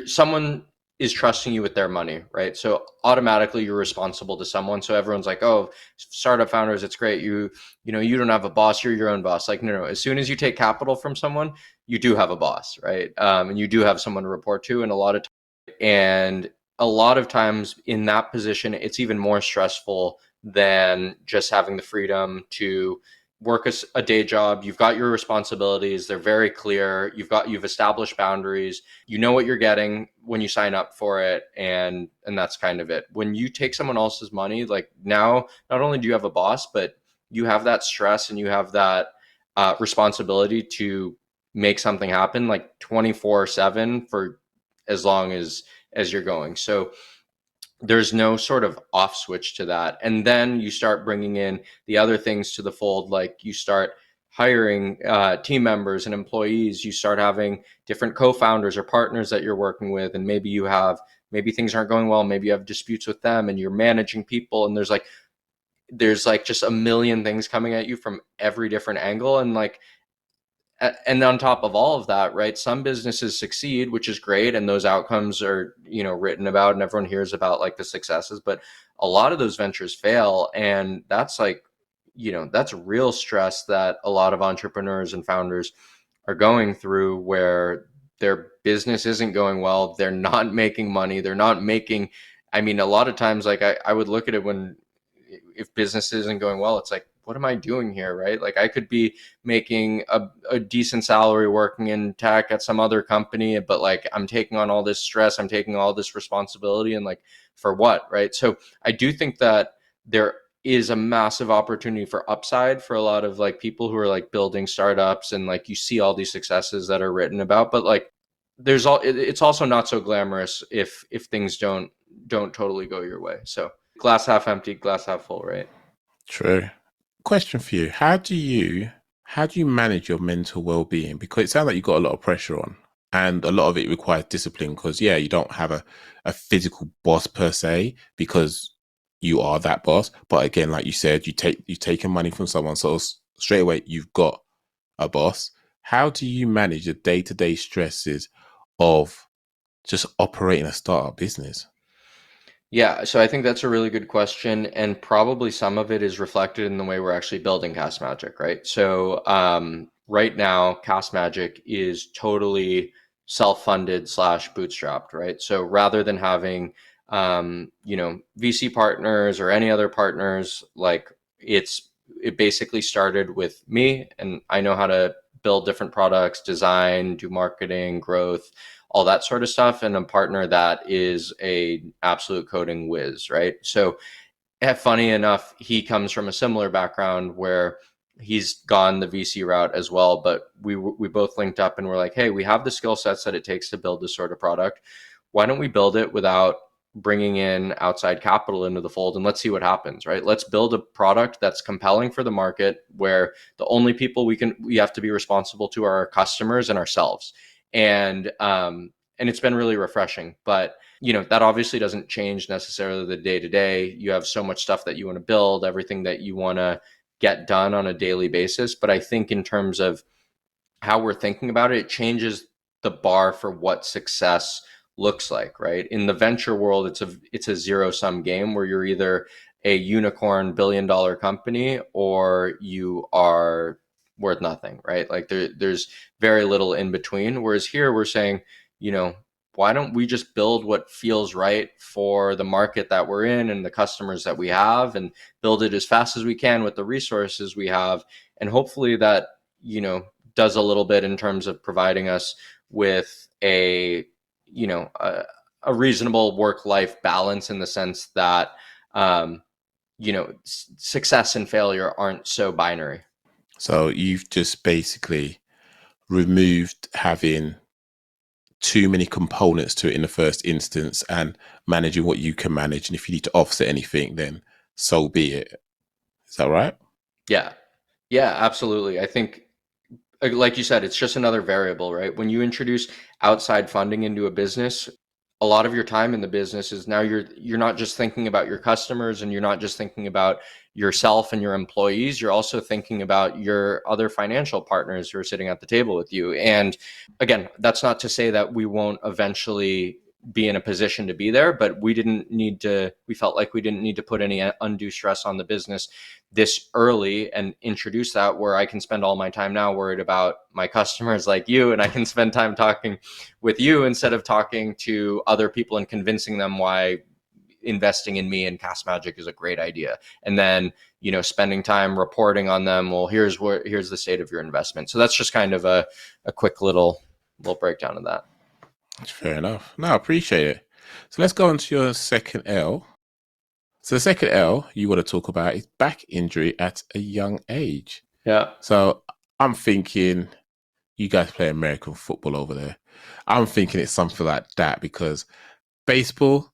someone is trusting you with their money, right? So automatically you're responsible to someone. So everyone's like, "Oh, startup founders, it's great. You know, you don't have a boss, you're your own boss." Like, no, no. As soon as you take capital from someone, you do have a boss, right? And you do have someone to report to, and a lot of times in that position, it's even more stressful than just having the freedom to work a day job. You've got your responsibilities, they're very clear. You've established boundaries, you know what you're getting when you sign up for it, and that's kind of it. When you take someone else's money, like now not only do you have a boss, but you have that stress and you have that responsibility to make something happen like 24/7 for as long as you're going. So there's no sort of off switch to that. And then you start bringing in the other things to the fold, like you start hiring team members and employees. You start having different co-founders or partners that you're working with, and maybe things aren't going well. Maybe you have disputes with them, and you're managing people. And there's like just a million things coming at you from every different angle, and on top of all of that, right, some businesses succeed, which is great, and those outcomes are written about and everyone hears about like the successes, but a lot of those ventures fail, and that's like that's real stress that a lot of entrepreneurs and founders are going through, where their business isn't going well, they're not making money, they're not making, I mean, a lot of times, like I would look at it when, if business isn't going well, it's like, what am I doing here, right? Like I could be making a decent salary working in tech at some other company, but like I'm taking on all this stress, I'm taking all this responsibility, and like for what, right? So I do think that there is a massive opportunity for upside for a lot of like people who are like building startups, and like you see all these successes that are written about, but like it's also not so glamorous if things don't totally go your way. So glass half empty, glass half full, right? True. Question for you: how do you manage your mental well-being? Because it sounds like you've got a lot of pressure on, and a lot of it requires discipline. Because yeah, you don't have a physical boss per se, because you are that boss. But again, like you said, you've taken money from someone, so straight away you've got a boss. How do you manage the day-to-day stresses of just operating a startup business? Yeah, so I think that's a really good question, and probably some of it is reflected in the way we're actually building Cast Magic, right? So right now, Cast Magic is totally self-funded slash bootstrapped, right? So rather than having VC partners or any other partners, like it basically started with me, and I know how to build different products, design, do marketing, growth, all that sort of stuff, and a partner that is a absolute coding whiz, right? So funny enough, he comes from a similar background where he's gone the VC route as well, but we both linked up and we're like, hey, we have the skill sets that it takes to build this sort of product. Why don't we build it without bringing in outside capital into the fold, and let's see what happens, right? Let's build a product that's compelling for the market, where the only people we have to be responsible to are our customers and ourselves. And it's been really refreshing. But that obviously doesn't change necessarily the day to day. You have so much stuff that you want to build, everything that you want to get done on a daily basis. But I think in terms of how we're thinking about it, it changes the bar for what success looks like, right? In the venture world, it's a zero sum game where you're either a unicorn $1 billion company or you are worth nothing, right? Like there's very little in between. Whereas here we're saying, you know, why don't we just build what feels right for the market that we're in and the customers that we have, and build it as fast as we can with the resources we have, and hopefully that does a little bit in terms of providing us with you know a reasonable work-life balance, in the sense that success and failure aren't so binary. So you've just basically removed having too many components to it in the first instance and managing what you can manage. And if you need to offset anything, then so be it. Is that right? Yeah, yeah, absolutely. I think, like you said, it's just another variable, right? When you introduce outside funding into a business, a lot of your time in the business is now you're not just thinking about your customers, and you're not just thinking about yourself and your employees. You're also thinking about your other financial partners who are sitting at the table with you. And again, that's not to say that we won't eventually be in a position to be there, but we felt like we didn't need to put any undue stress on the business this early and introduce that, where I can spend all my time now worried about my customers like you, and I can spend time talking with you instead of talking to other people and convincing them why investing in me and Cast Magic is a great idea. And then, spending time reporting on them, well, here's the state of your investment. So that's just kind of a quick little breakdown of that. Fair enough. No, I appreciate it. So let's go on to your second L. So the second L you want to talk about is back injury at a young age. Yeah. So I'm thinking you guys play American football over there. I'm thinking it's something like that, because baseball,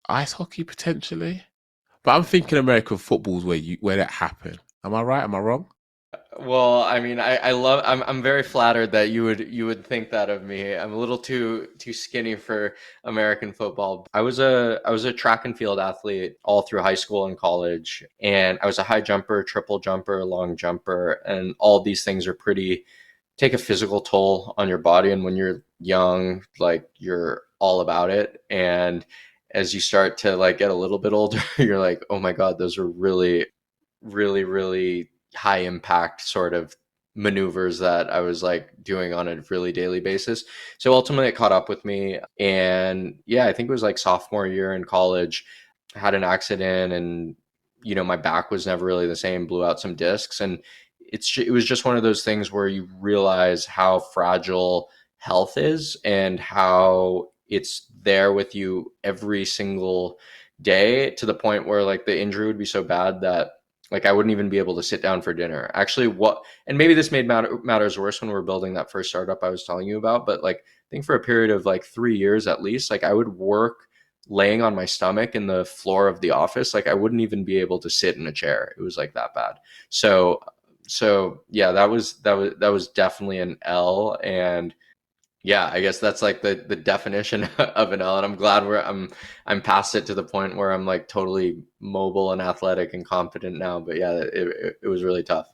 ice hockey potentially. But I'm thinking American football's where that happened. Am I right? Am I wrong? Well, I mean, I'm very flattered that you would think that of me. I'm a little too skinny for American football. I was a track and field athlete all through high school and college, and I was a high jumper, triple jumper, long jumper, and all these things are pretty take a physical toll on your body. And when you're young, like, you're all about it. And as you start to like get a little bit older, you're like, oh my God, those are really, really, really high impact sort of maneuvers that I was like doing on a really daily basis. So ultimately it caught up with me. And yeah, I think it was like sophomore year in college, I had an accident, and my back was never really the same, blew out some discs. And it was just one of those things where you realize how fragile health is, and how it's there with you every single day, to the point where like the injury would be so bad that like I wouldn't even be able to sit down for dinner. Actually, and maybe this made matters worse when we were building that first startup I was telling you about, but like I think for a period of like 3 years at least, like I would work laying on my stomach in the floor of the office. Like I wouldn't even be able to sit in a chair. It was like that bad. So yeah, that was definitely an L. And yeah, I guess that's like the definition of an L. And I'm glad I'm past it, to the point where I'm like totally mobile and athletic and confident now. But yeah, it was really tough.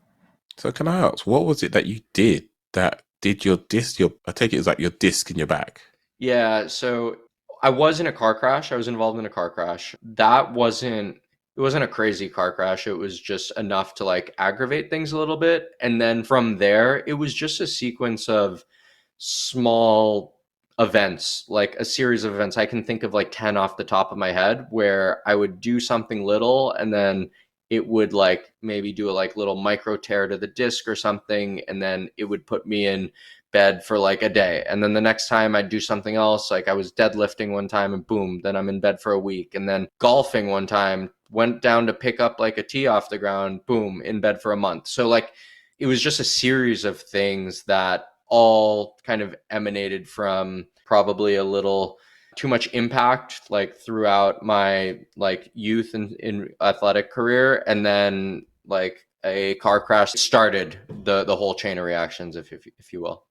So can I ask, what was it that you did that did your disc? I take it as like your disc in your back. Yeah, so I was in a car crash. I was involved in a car crash. It wasn't a crazy car crash. It was just enough to like aggravate things a little bit. And then from there, it was just a sequence of small events, like a series of events. I can think of like 10 off the top of my head where I would do something little and then it would like maybe do a like little micro tear to the disc or something, and then it would put me in bed for like a day. And then the next time I'd do something else, like I was deadlifting one time and boom, then I'm in bed for a week. And then golfing one time, went down to pick up like a tee off the ground, boom, in bed for a month. So like it was just a series of things that all kind of emanated from probably a little too much impact like throughout my like youth and in athletic career, and then like a car crash started the whole chain of reactions, if you will.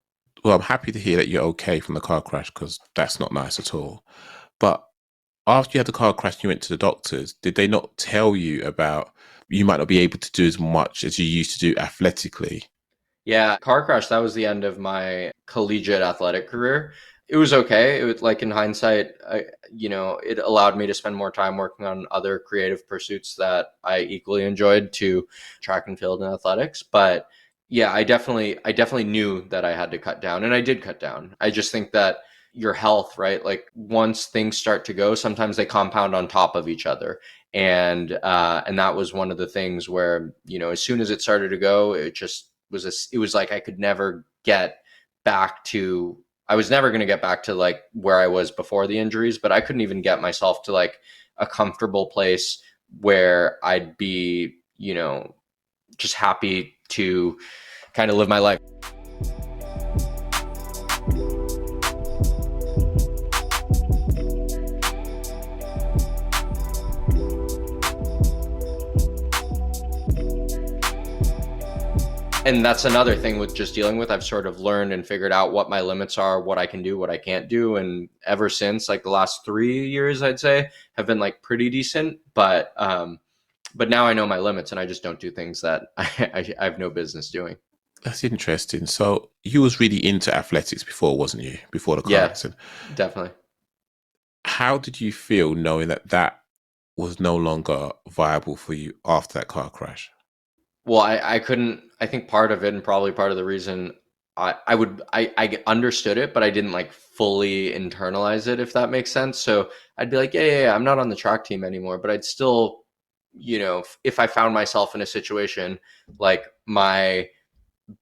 Well, I'm happy to hear that you're okay from the car crash because that's not nice at all. But after you had the car crash and you went to the doctors, did they not tell you about you might not be able to do as much as you used to do athletically? Yeah, car crash, that was the end of my collegiate athletic career. It was okay. It was like in hindsight, it allowed me to spend more time working on other creative pursuits that I equally enjoyed to track and field and athletics. But yeah, I definitely knew that I had to cut down and I did cut down. I just think that your health, right? Like once things start to go, sometimes they compound on top of each other. And that was one of the things where, as soon as it started to go, it was like I could never get back to I was never going to get back to like where I was before the injuries, but I couldn't even get myself to like a comfortable place where I'd be, just happy to kind of live my life. And that's another thing with just dealing with. I've sort of learned and figured out what my limits are, what I can do, what I can't do. And ever since like the last 3 years, I'd say have been like pretty decent. But now I know my limits and I just don't do things that I have no business doing. That's interesting. So you was really into athletics before, wasn't you? Before the car Yeah, accident. definitely. How did you feel knowing that that was no longer viable for you after that car crash? Well, I couldn't, I think part of it and probably part of the reason I understood it, but I didn't like fully internalize it, if that makes sense. So I'd be like, yeah, I'm not on the track team anymore, but I'd still, if I found myself in a situation like my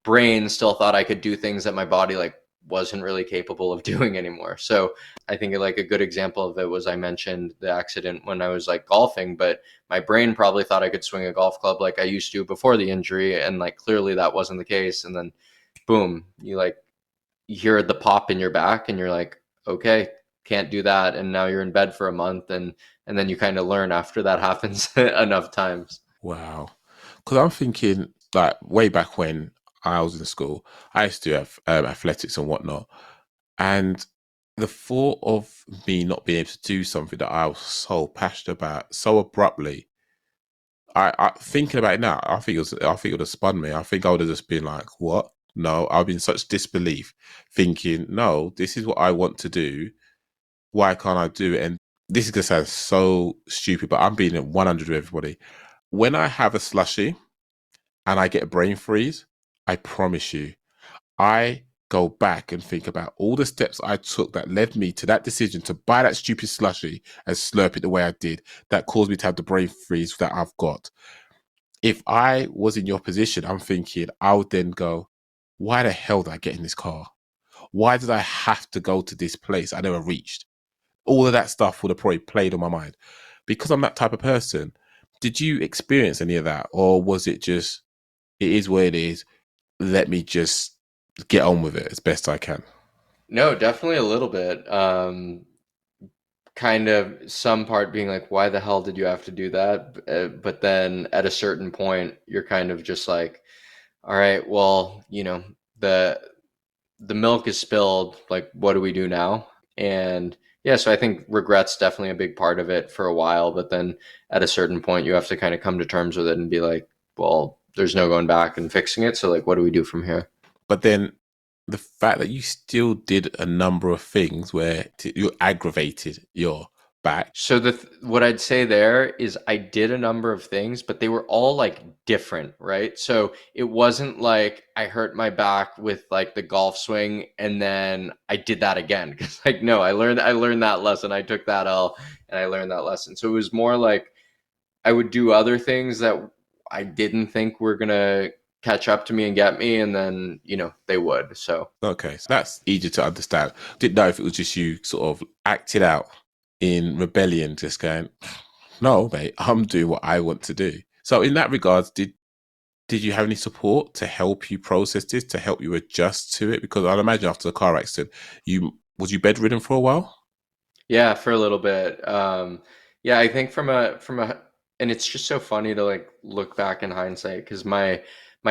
brain still thought I could do things that my body like wasn't really capable of doing anymore. So I think like a good example of it was I mentioned the accident when I was like golfing, but my brain probably thought I could swing a golf club like I used to before the injury, and like clearly that wasn't the case. And then boom, you hear the pop in your back, and you're like, okay, can't do that, and now you're in bed for a month, and then you kind of learn after that happens enough times. Wow. Because I'm thinking, like, way back when I was in school, I used to have athletics and whatnot. And the thought of me not being able to do something that I was so passionate about so abruptly, I thinking about it now, I think it would have spun me. I think I would have just been like, what? No, I've been in such disbelief, thinking, no, this is what I want to do. Why can't I do it? And this is gonna sound so stupid, but I'm being at 100 with everybody. When I have a slushy and I get a brain freeze, I promise you, I go back and think about all the steps I took that led me to that decision to buy that stupid slushy and slurp it the way I did, that caused me to have the brain freeze that I've got. If I was in your position, I'm thinking I would then go, why the hell did I get in this car? Why did I have to go to this place I never reached? All of that stuff would have probably played on my mind. Because I'm that type of person, did you experience any of that? Or was it just, it is what it is, let me just get on with it as best I can? No, definitely a little bit. Kind of some part being like, why the hell did you have to do that? But then at a certain point, you're kind of just like, all right, well, the the milk is spilled. Like, what do we do now? And yeah, so I think regret's definitely a big part of it for a while. But then at a certain point, you have to kind of come to terms with it and be like, well, there's no going back and fixing it. So like, what do we do from here? But then the fact that you still did a number of things where you aggravated your back. So what I'd say there is I did a number of things, but they were all like different, right? So it wasn't like I hurt my back with like the golf swing and then I did that again because like no, I learned that lesson. I took that L and I learned that lesson. So it was more like I would do other things that I didn't think were gonna catch up to me and get me, and then they would. So Okay, so that's easier to understand. Didn't know if it was just you sort of acted out in rebellion, just going, no, mate, I'm doing what I want to do. So in that regards, did you have any support to help you process this, to help you adjust to it? Because I'd imagine after the car accident, you bedridden for a while? yeah, for a little bit. Yeah, I think from a and it's just so funny to like look back in hindsight because my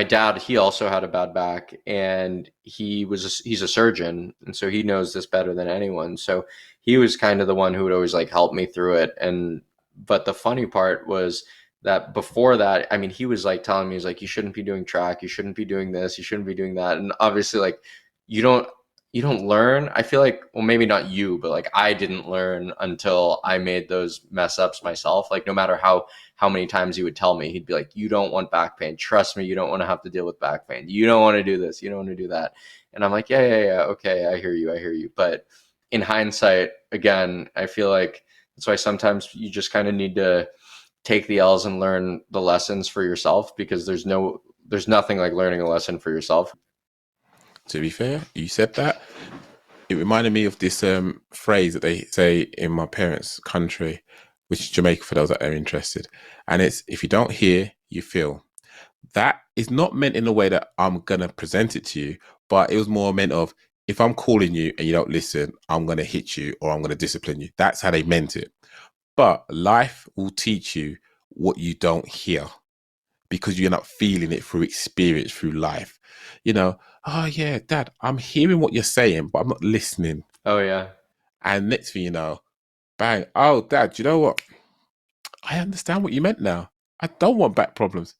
dad, he also had a bad back and he's a surgeon and so he knows this better than anyone. So he was kind of the one who would always like help me through it. And but the funny part was that before that, I mean, he was like telling me, he's like, you shouldn't be doing track, you shouldn't be doing this, you shouldn't be doing that. And obviously, like, you don't you don't learn. I feel like, well, maybe not you, but like I didn't learn until I made those mess ups myself. Like no matter how many times he would tell me, he'd be like, "You don't want back pain. Trust me, you don't want to have to deal with back pain. You don't want to do this. You don't want to do that." And I'm like, "Yeah, yeah, yeah. Okay, I hear you. I hear you." But in hindsight, again, I feel like that's why sometimes you just kind of need to take the L's and learn the lessons for yourself because there's nothing like learning a lesson for yourself. To be fair, you said that. It reminded me of this phrase that they say in my parents' country, which is Jamaica for those that are interested. And it's, if you don't hear, you feel. That is not meant in a way that I'm going to present it to you, but it was more meant of, if I'm calling you and you don't listen, I'm going to hit you or I'm going to discipline you. That's how they meant it. But life will teach you what you don't hear because you're not feeling it through experience, through life. You know, oh yeah, dad, I'm hearing what you're saying, but I'm not listening. Oh yeah. And next thing you know, bang, oh dad, you know what? I understand what you meant now. I don't want back problems.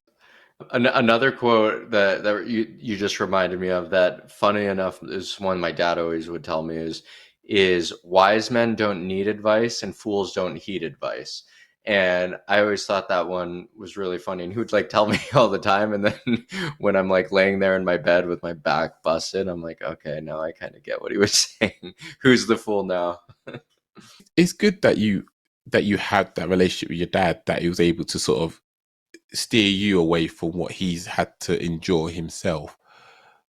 Another quote that you just reminded me of that funny enough is one my dad always would tell me is wise men don't need advice and fools don't heed advice. And I always thought that one was really funny. And he would like tell me all the time. And then when I'm like laying there in my bed with my back busted, I'm like, okay, now I kind of get what he was saying. Who's the fool now? It's good that you had that relationship with your dad, that he was able to sort of steer you away from what he's had to endure himself.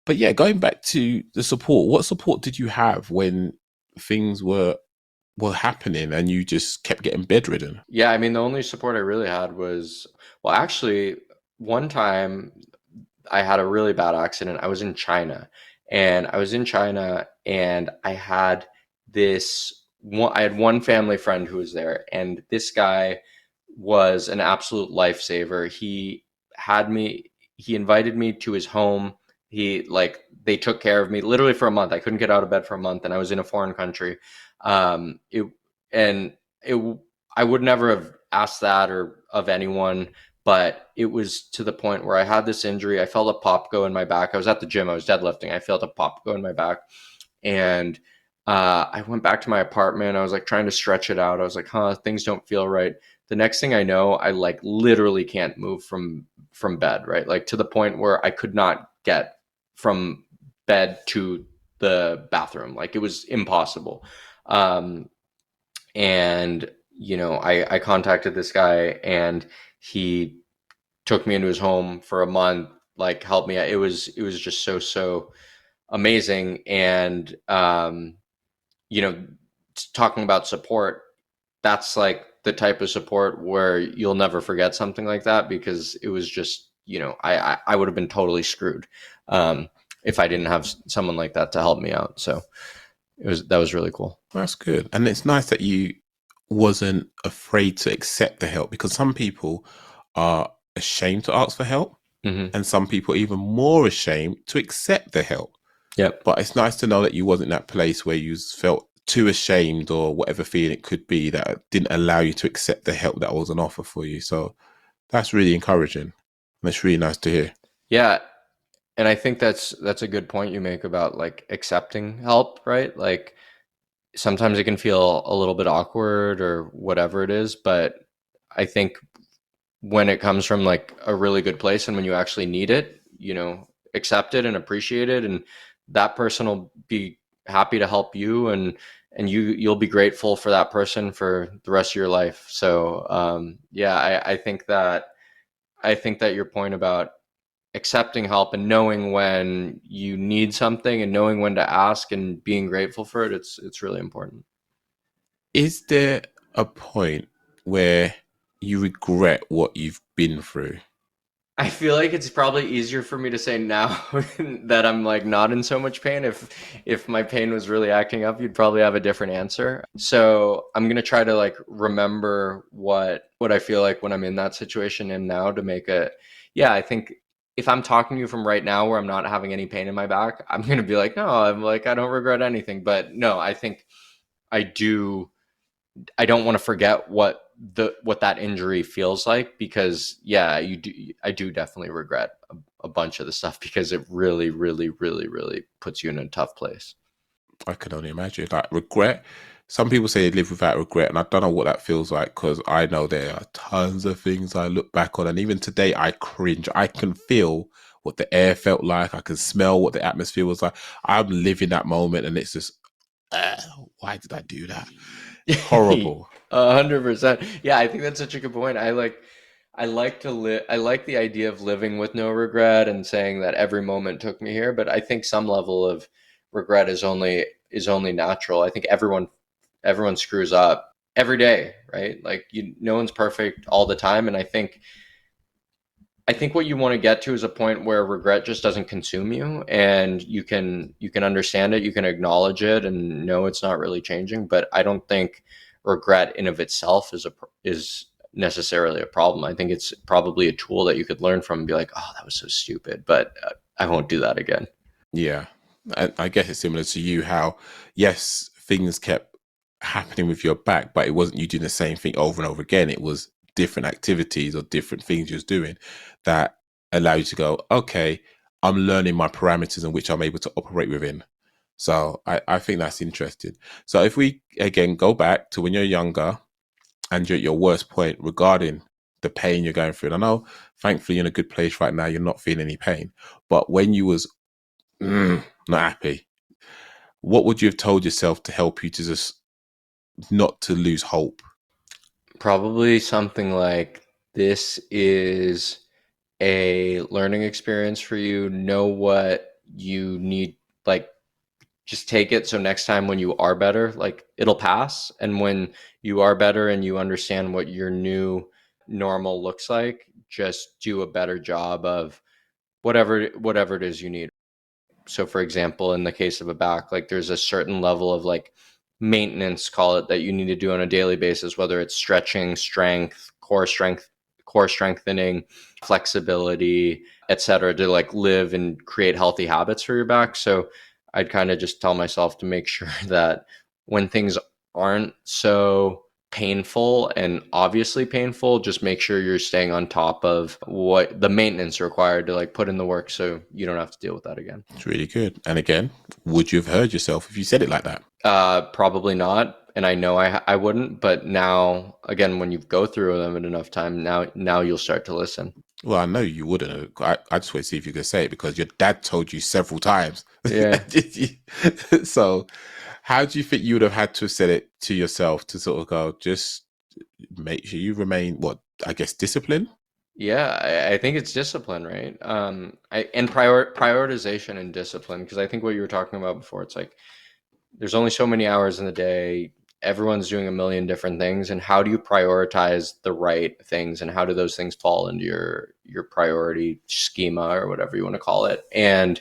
But yeah, going back to the support, what support did you have when things were happening and you just kept getting bedridden? Yeah, I mean, the only support I really had was, well, actually, one time I had a really bad accident. I was in China and I had I had one family friend who was there and this guy was an absolute lifesaver. Had me, he invited me to his home. They took care of me literally for a month. I couldn't get out of bed for a month and I was in a foreign country. It, and it, I would never have asked that or of anyone, but it was to the point where I had this injury. I felt a pop go in my back. I was at the gym. I was deadlifting. I felt a pop go in my back, and I went back to my apartment. I was like trying to stretch it out. I was like, "Huh, things don't feel right." The next thing I know, I like literally can't move from bed. Right, like to the point where I could not get from bed to the bathroom. Like it was impossible. Um, and I contacted this guy and he took me into his home for a month, like helped me out. It was just so amazing. And you know talking about support, that's like the type of support where you'll never forget something like that because it was just I would have been totally screwed if I didn't have someone like that to help me out. So that was really cool. That's good. And it's nice that you wasn't afraid to accept the help, because some people are ashamed to ask for help Hmm. and some people are even more ashamed to accept the help. Yep. But it's nice to know that you wasn't in that place where you felt too ashamed or whatever feeling it could be that didn't allow you to accept the help that was on offer for you. So that's really encouraging. And it's really nice to hear. Yeah, And I think that's a good point you make about like accepting help, right? Like sometimes it can feel a little bit awkward or whatever it is, but I think when it comes from like a really good place and when you actually need it, accept it and appreciate it, and that person will be happy to help you, and you'll be grateful for that person for the rest of your life. So yeah, I think that your point about accepting help and knowing when you need something and knowing when to ask and being grateful for it, it's really important. Is there a point where you regret what you've been through? I feel like it's probably easier for me to say now that I'm like not in so much pain. If my pain was really acting up, you'd probably have a different answer. So I'm gonna try to like remember what I feel like when I'm in that situation and now to make it. Yeah, I think if I'm talking to you from right now where I'm not having any pain in my back, I'm gonna be like, no, I'm like I don't regret anything. But no, I think I do. I don't want to forget what that injury feels like, because yeah, I do definitely regret a bunch of the stuff because it really really really really puts you in a tough place. I can only imagine. Like regret. Some people say they live without regret, and I don't know what that feels like because I know there are tons of things I look back on, and even today I cringe. I can feel what the air felt like. I can smell what the atmosphere was like. I'm living that moment, and it's just, uh, why did I do that? Horrible. 100%. Yeah, I think that's such a good point. I like to live. I like the idea of living with no regret and saying that every moment took me here. But I think some level of regret is only natural. I think everyone screws up every day, right? Like no one's perfect all the time, and I think what you want to get to is a point where regret just doesn't consume you, and you can understand it, you can acknowledge it, and know it's not really changing. But I don't think regret in of itself is necessarily a problem. I think it's probably a tool that you could learn from and be like, oh, that was so stupid, but I won't do that again. Yeah. I guess it's similar to you how, yes, things kept happening with your back, but it wasn't you doing the same thing over and over again. It was different activities or different things you was doing that allow you to go, okay, I'm learning my parameters in which I'm able to operate within. So I think that's interesting. So if we again go back to when you're younger and you're at your worst point regarding the pain you're going through. And I know thankfully you're in a good place right now, you're not feeling any pain. But when you was not happy, what would you have told yourself to help you to just not to lose hope? Probably something like, this is a learning experience for you. Know what you need, like just take it, so next time when you are better, like it'll pass, and when you are better and you understand what your new normal looks like, just do a better job of whatever it is you need. So for example, in the case of a back, like there's a certain level of like maintenance, call it, that you need to do on a daily basis, whether it's stretching, core strengthening, flexibility, etc., to like live and create healthy habits for your back. So I'd kind of just tell myself to make sure that when things aren't so painful and obviously painful, just make sure you're staying on top of what the maintenance required to like put in the work so you don't have to deal with that again. It's really good. And again, would you have heard yourself if you said it like that? Probably not, and I know I wouldn't. But now, again, when you go through them in enough time, now you'll start to listen. Well, I know you wouldn't. I just want to see if you could say it because your dad told you several times. Yeah, So, how do you think you would have had to have said it to yourself to sort of go, just make sure you remain, what, I guess, disciplined? yeah. I think it's discipline, right? And prioritization and discipline, because I think what you were talking about before, it's like there's only so many hours in the day. Everyone's doing a million different things, and how do you prioritize the right things, and how do those things fall into your priority schema or whatever you want to call it? And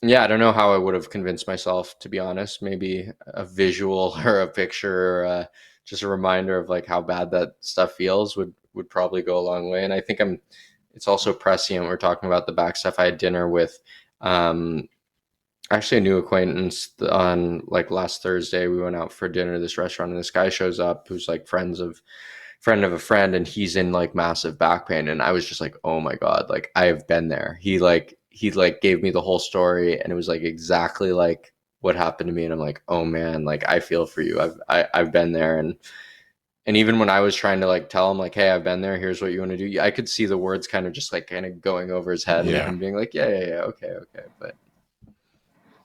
yeah, I don't know how I would have convinced myself, to be honest. Maybe a visual or a picture, or just a reminder of like how bad that stuff feels would probably go a long way. And I think it's also prescient. We're talking about the back stuff. I had dinner with um, actually a new acquaintance on like last Thursday. We went out for dinner to this restaurant, and this guy shows up who's like friend of a friend, and he's in like massive back pain. And I was just like, oh my god, like I have been there. He like he like gave me the whole story, and it was like exactly like what happened to me. And I'm like, oh man, like I feel for you. I've been there. And even when I was trying to like tell him like, hey, I've been there, here's what you want to do, I could see the words kind of just like kind of going over his head, and Yeah. him being like, yeah, okay. But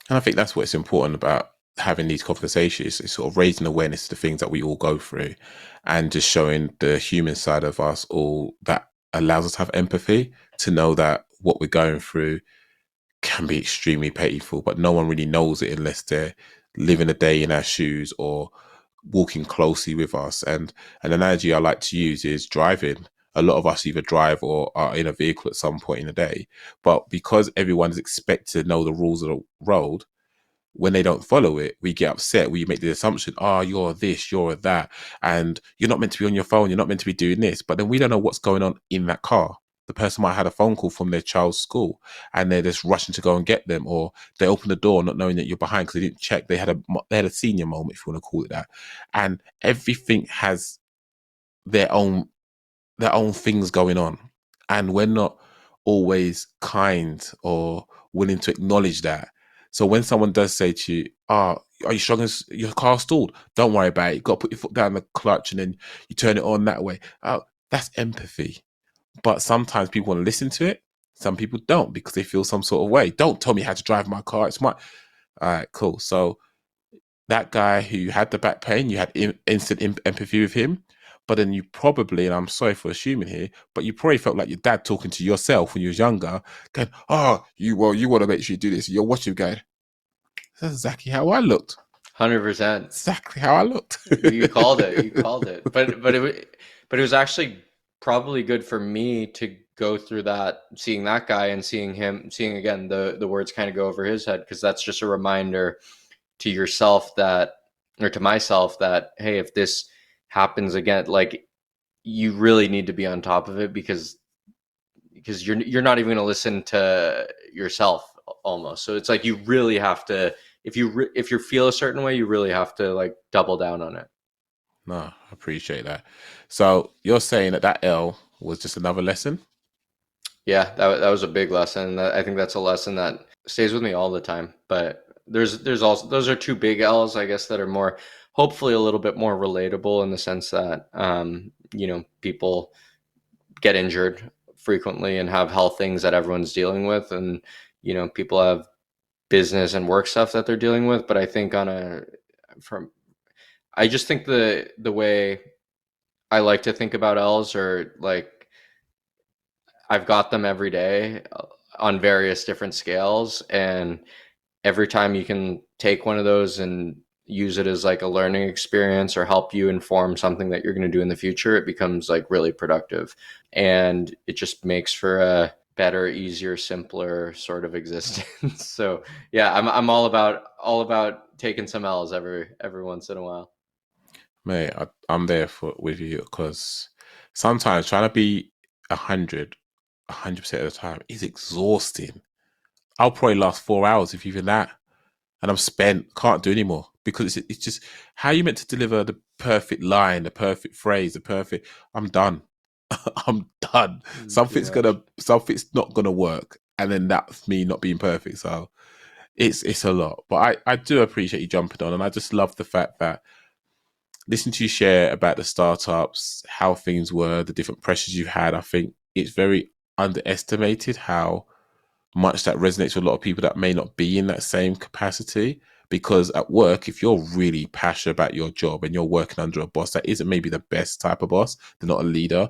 And I think that's what's important about having these conversations, is sort of raising awareness to the things that we all go through, and just showing the human side of us all that allows us to have empathy, to know that what we're going through can be extremely painful, but no one really knows it unless they're living a day in our shoes or walking closely with us. And an analogy I like to use is driving. A lot of us either drive or are in a vehicle at some point in the day, but because everyone's expected to know the rules of the road, when they don't follow it, we get upset. We make the assumption, oh, you're this, you're that, and you're not meant to be on your phone. You're not meant to be doing this. But then we don't know what's going on in that car. The person might have had a phone call from their child's school, and they're just rushing to go and get them, or they open the door not knowing that you're behind because they didn't check. They had a senior moment, if you want to call it that, and everything has their own things going on, and we're not always kind or willing to acknowledge that. So when someone does say to you, "Ah, are you struggling? Your car stalled. Don't worry about it. You got to put your foot down the clutch and then you turn it on that way." Oh, that's empathy. But sometimes people want to listen to it. Some people don't, because they feel some sort of way. Don't tell me how to drive my car. It's my. All right, cool. So that guy who had the back pain, you had instant empathy with him. But then you probably, and I'm sorry for assuming here, but you probably felt like your dad talking to yourself when you was younger, going, "Oh, you want to make sure you do this." You're watching, going, "That's exactly how I looked. 100%. Exactly how I looked." You called it. You called it. But it was actually probably good for me to go through that, seeing that guy and seeing again the words kind of go over his head, because that's just a reminder to yourself that, or to myself, that hey, if this happens again, like you really need to be on top of it, because you're not even going to listen to yourself almost. So it's like you really have to, if you feel a certain way, you really have to like double down on it. No, I appreciate that. So you're saying that L was just another lesson? Yeah, that was a big lesson. I think that's a lesson that stays with me all the time. But there's also, those are two big L's, I guess, that are more, hopefully a little bit more relatable, in the sense that people get injured frequently and have health things that everyone's dealing with, and people have business and work stuff that they're dealing with. But I think from I just think the way I like to think about L's are like, I've got them every day on various different scales, and every time you can take one of those and use it as like a learning experience, or help you inform something that you're going to do in the future, it becomes like really productive, and it just makes for a better, easier, simpler sort of existence. So yeah, I'm all about taking some L's every once in a while. Mate, I'm there with you, because sometimes trying to be 100% of the time is exhausting. I'll probably last 4 hours, if even that, and I'm spent, can't do anymore, because it's just how you meant to deliver the perfect line, the perfect phrase, the perfect. I'm done. I'm done. Too much. Something's not gonna work, and then that's me not being perfect. So it's a lot, but I do appreciate you jumping on, and I just love the fact that listening to you share about the startups, how things were, the different pressures you've had. I think it's very underestimated how much that resonates with a lot of people that may not be in that same capacity. Because at work, if you're really passionate about your job and you're working under a boss that isn't maybe the best type of boss, they're not a leader,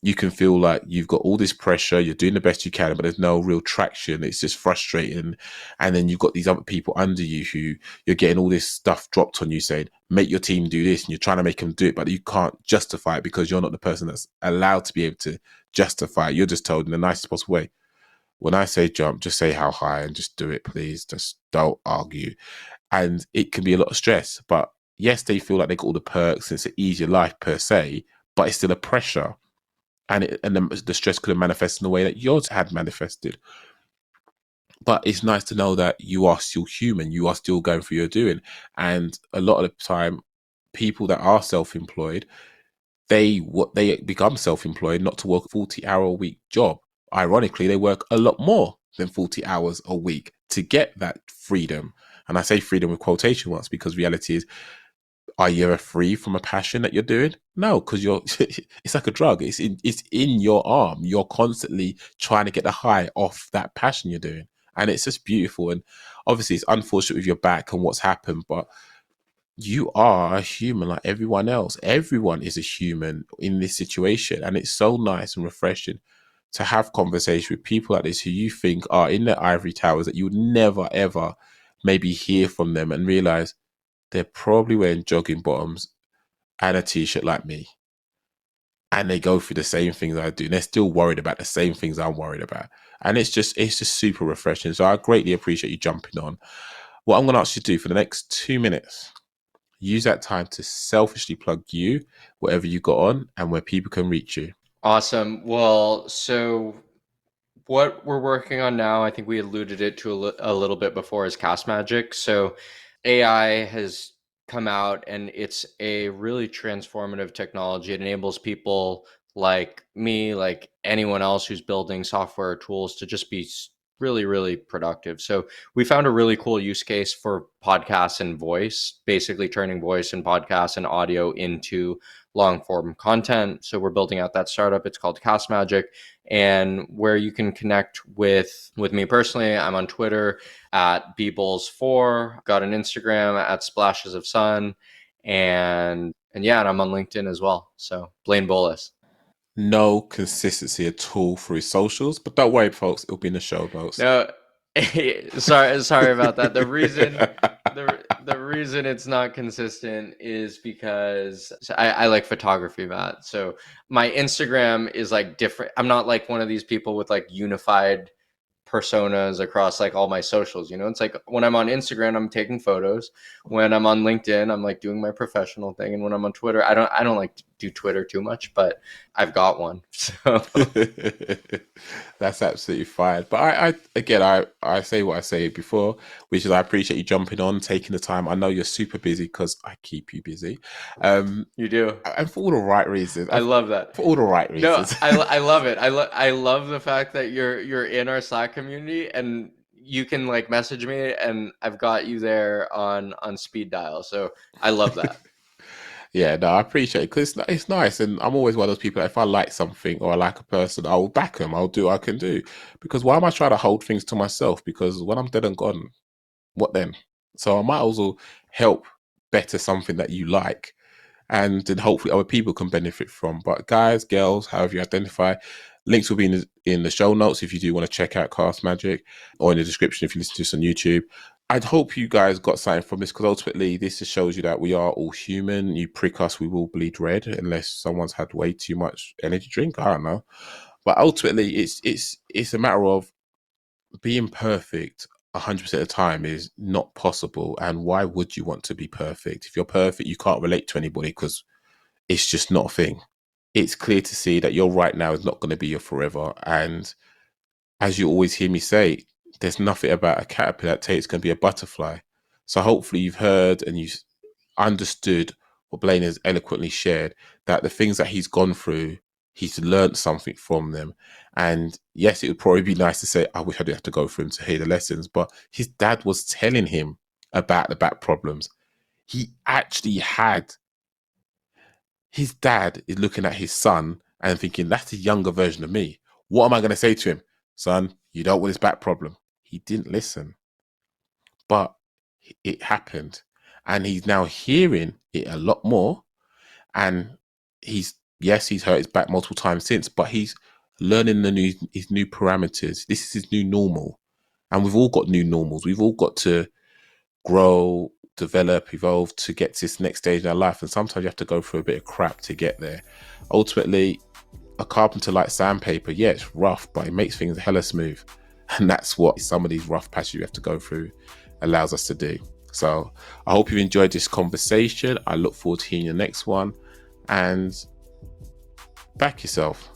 you can feel like you've got all this pressure, you're doing the best you can, but there's no real traction. It's just frustrating. And then you've got these other people under you who you're getting all this stuff dropped on you saying, make your team do this, and you're trying to make them do it, but you can't justify it because you're not the person that's allowed to be able to justify it. You're just told in the nicest possible way, when I say jump, just say how high and just do it, please. Just don't argue. And it can be a lot of stress. But yes, they feel like they got all the perks and it's an easier life per se, but it's still a pressure. And the stress could have manifested in the way that yours had manifested. But it's nice to know that you are still human. You are still going through your doing. And a lot of the time, people that are self-employed, they become self-employed not to work a 40-hour a week job. Ironically, they work a lot more than 40 hours a week to get that freedom. And I say freedom with quotation marks because reality is, are you ever free from a passion that you're doing? No, because you're it's like a drug. It's in your arm. You're constantly trying to get the high off that passion you're doing. And it's just beautiful. And obviously it's unfortunate with your back and what's happened, but you are a human like everyone else. Everyone is a human in this situation. And it's so nice and refreshing to have conversation with people like this who you think are in their ivory towers that you would never, ever maybe hear from them and realize they're probably wearing jogging bottoms and a t-shirt like me. And they go through the same things I do. And they're still worried about the same things I'm worried about. And it's just super refreshing. So I greatly appreciate you jumping on. What I'm going to ask you to do for the next 2 minutes, use that time to selfishly plug you, whatever you got on, and where people can reach you. Awesome. Well, so what we're working on now, I think we alluded it to a little bit before, is Cast Magic. So AI has come out and it's a really transformative technology. It enables people like me, like anyone else who's building software tools, to just be really, really productive. So we found a really cool use case for podcasts and voice, basically turning voice and podcasts and audio into long form content. So we're building out that startup. It's called Cast Magic, and where you can connect with me personally, I'm on Twitter at bbolus4, got an Instagram at splashes of sun, and yeah, and I'm on LinkedIn as well. So Blaine Bolus. No consistency at all for his socials, but don't worry, folks, it'll be in the show notes. No, sorry about that. The reason it's not consistent is because I like photography, Matt. So my Instagram is like different. I'm not like one of these people with like unified personas across like all my socials. It's like when I'm on Instagram, I'm taking photos. When I'm on LinkedIn, I'm like doing my professional thing. And when I'm on Twitter, I don't like to do Twitter too much, but I've got one. So That's absolutely fine. But I say what I say before, which is I appreciate you jumping on, taking the time. I know you're super busy because I keep you busy. You do. And for all the right reasons. I love that. For all the right No, reasons. I love it. I love the fact that you're in our Slack community and you can like message me and I've got you there on speed dial. So I love that. Yeah, no, I appreciate it because it's nice. And I'm always one of those people that if I like something or I like a person, I'll back them. I'll do what I can do. Because why am I trying to hold things to myself? Because when I'm dead and gone, what then? So I might also help better something that you like, and then hopefully other people can benefit from. But guys, girls, however you identify, links will be in the show notes if you do want to check out Cast Magic, or in the description if you listen to this on YouTube. I'd hope you guys got something from this because ultimately this just shows you that we are all human. You prick us, we will bleed red unless someone's had way too much energy drink. I don't know. But ultimately it's a matter of being perfect 100% of the time is not possible. And why would you want to be perfect? If you're perfect, you can't relate to anybody because it's just not a thing. It's clear to see that your right now is not going to be your forever. And as you always hear me say, there's nothing about a caterpillar that takes going to be a butterfly. So hopefully you've heard and you understood what Blaine has eloquently shared, that the things that he's gone through, he's learned something from them. And yes, it would probably be nice to say, I wish I didn't have to go through him to hear the lessons, but his dad was telling him about the back problems. He actually had, his dad is looking at his son and thinking, that's the younger version of me. What am I going to say to him? Son, you don't want this back problem. He didn't listen, but it happened. And he's now hearing it a lot more. And he's hurt his back multiple times since, but he's learning his new parameters. This is his new normal. And we've all got new normals. We've all got to grow, develop, evolve to get to this next stage in our life. And sometimes you have to go through a bit of crap to get there. Ultimately, a carpenter likes sandpaper. Yeah, it's rough, but it makes things hella smooth. And that's what some of these rough patches you have to go through allows us to do. So I hope you've enjoyed this conversation. I look forward to hearing the next one. And back yourself.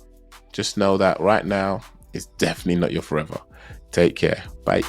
Just know that right now, it's definitely not your forever. Take care. Bye.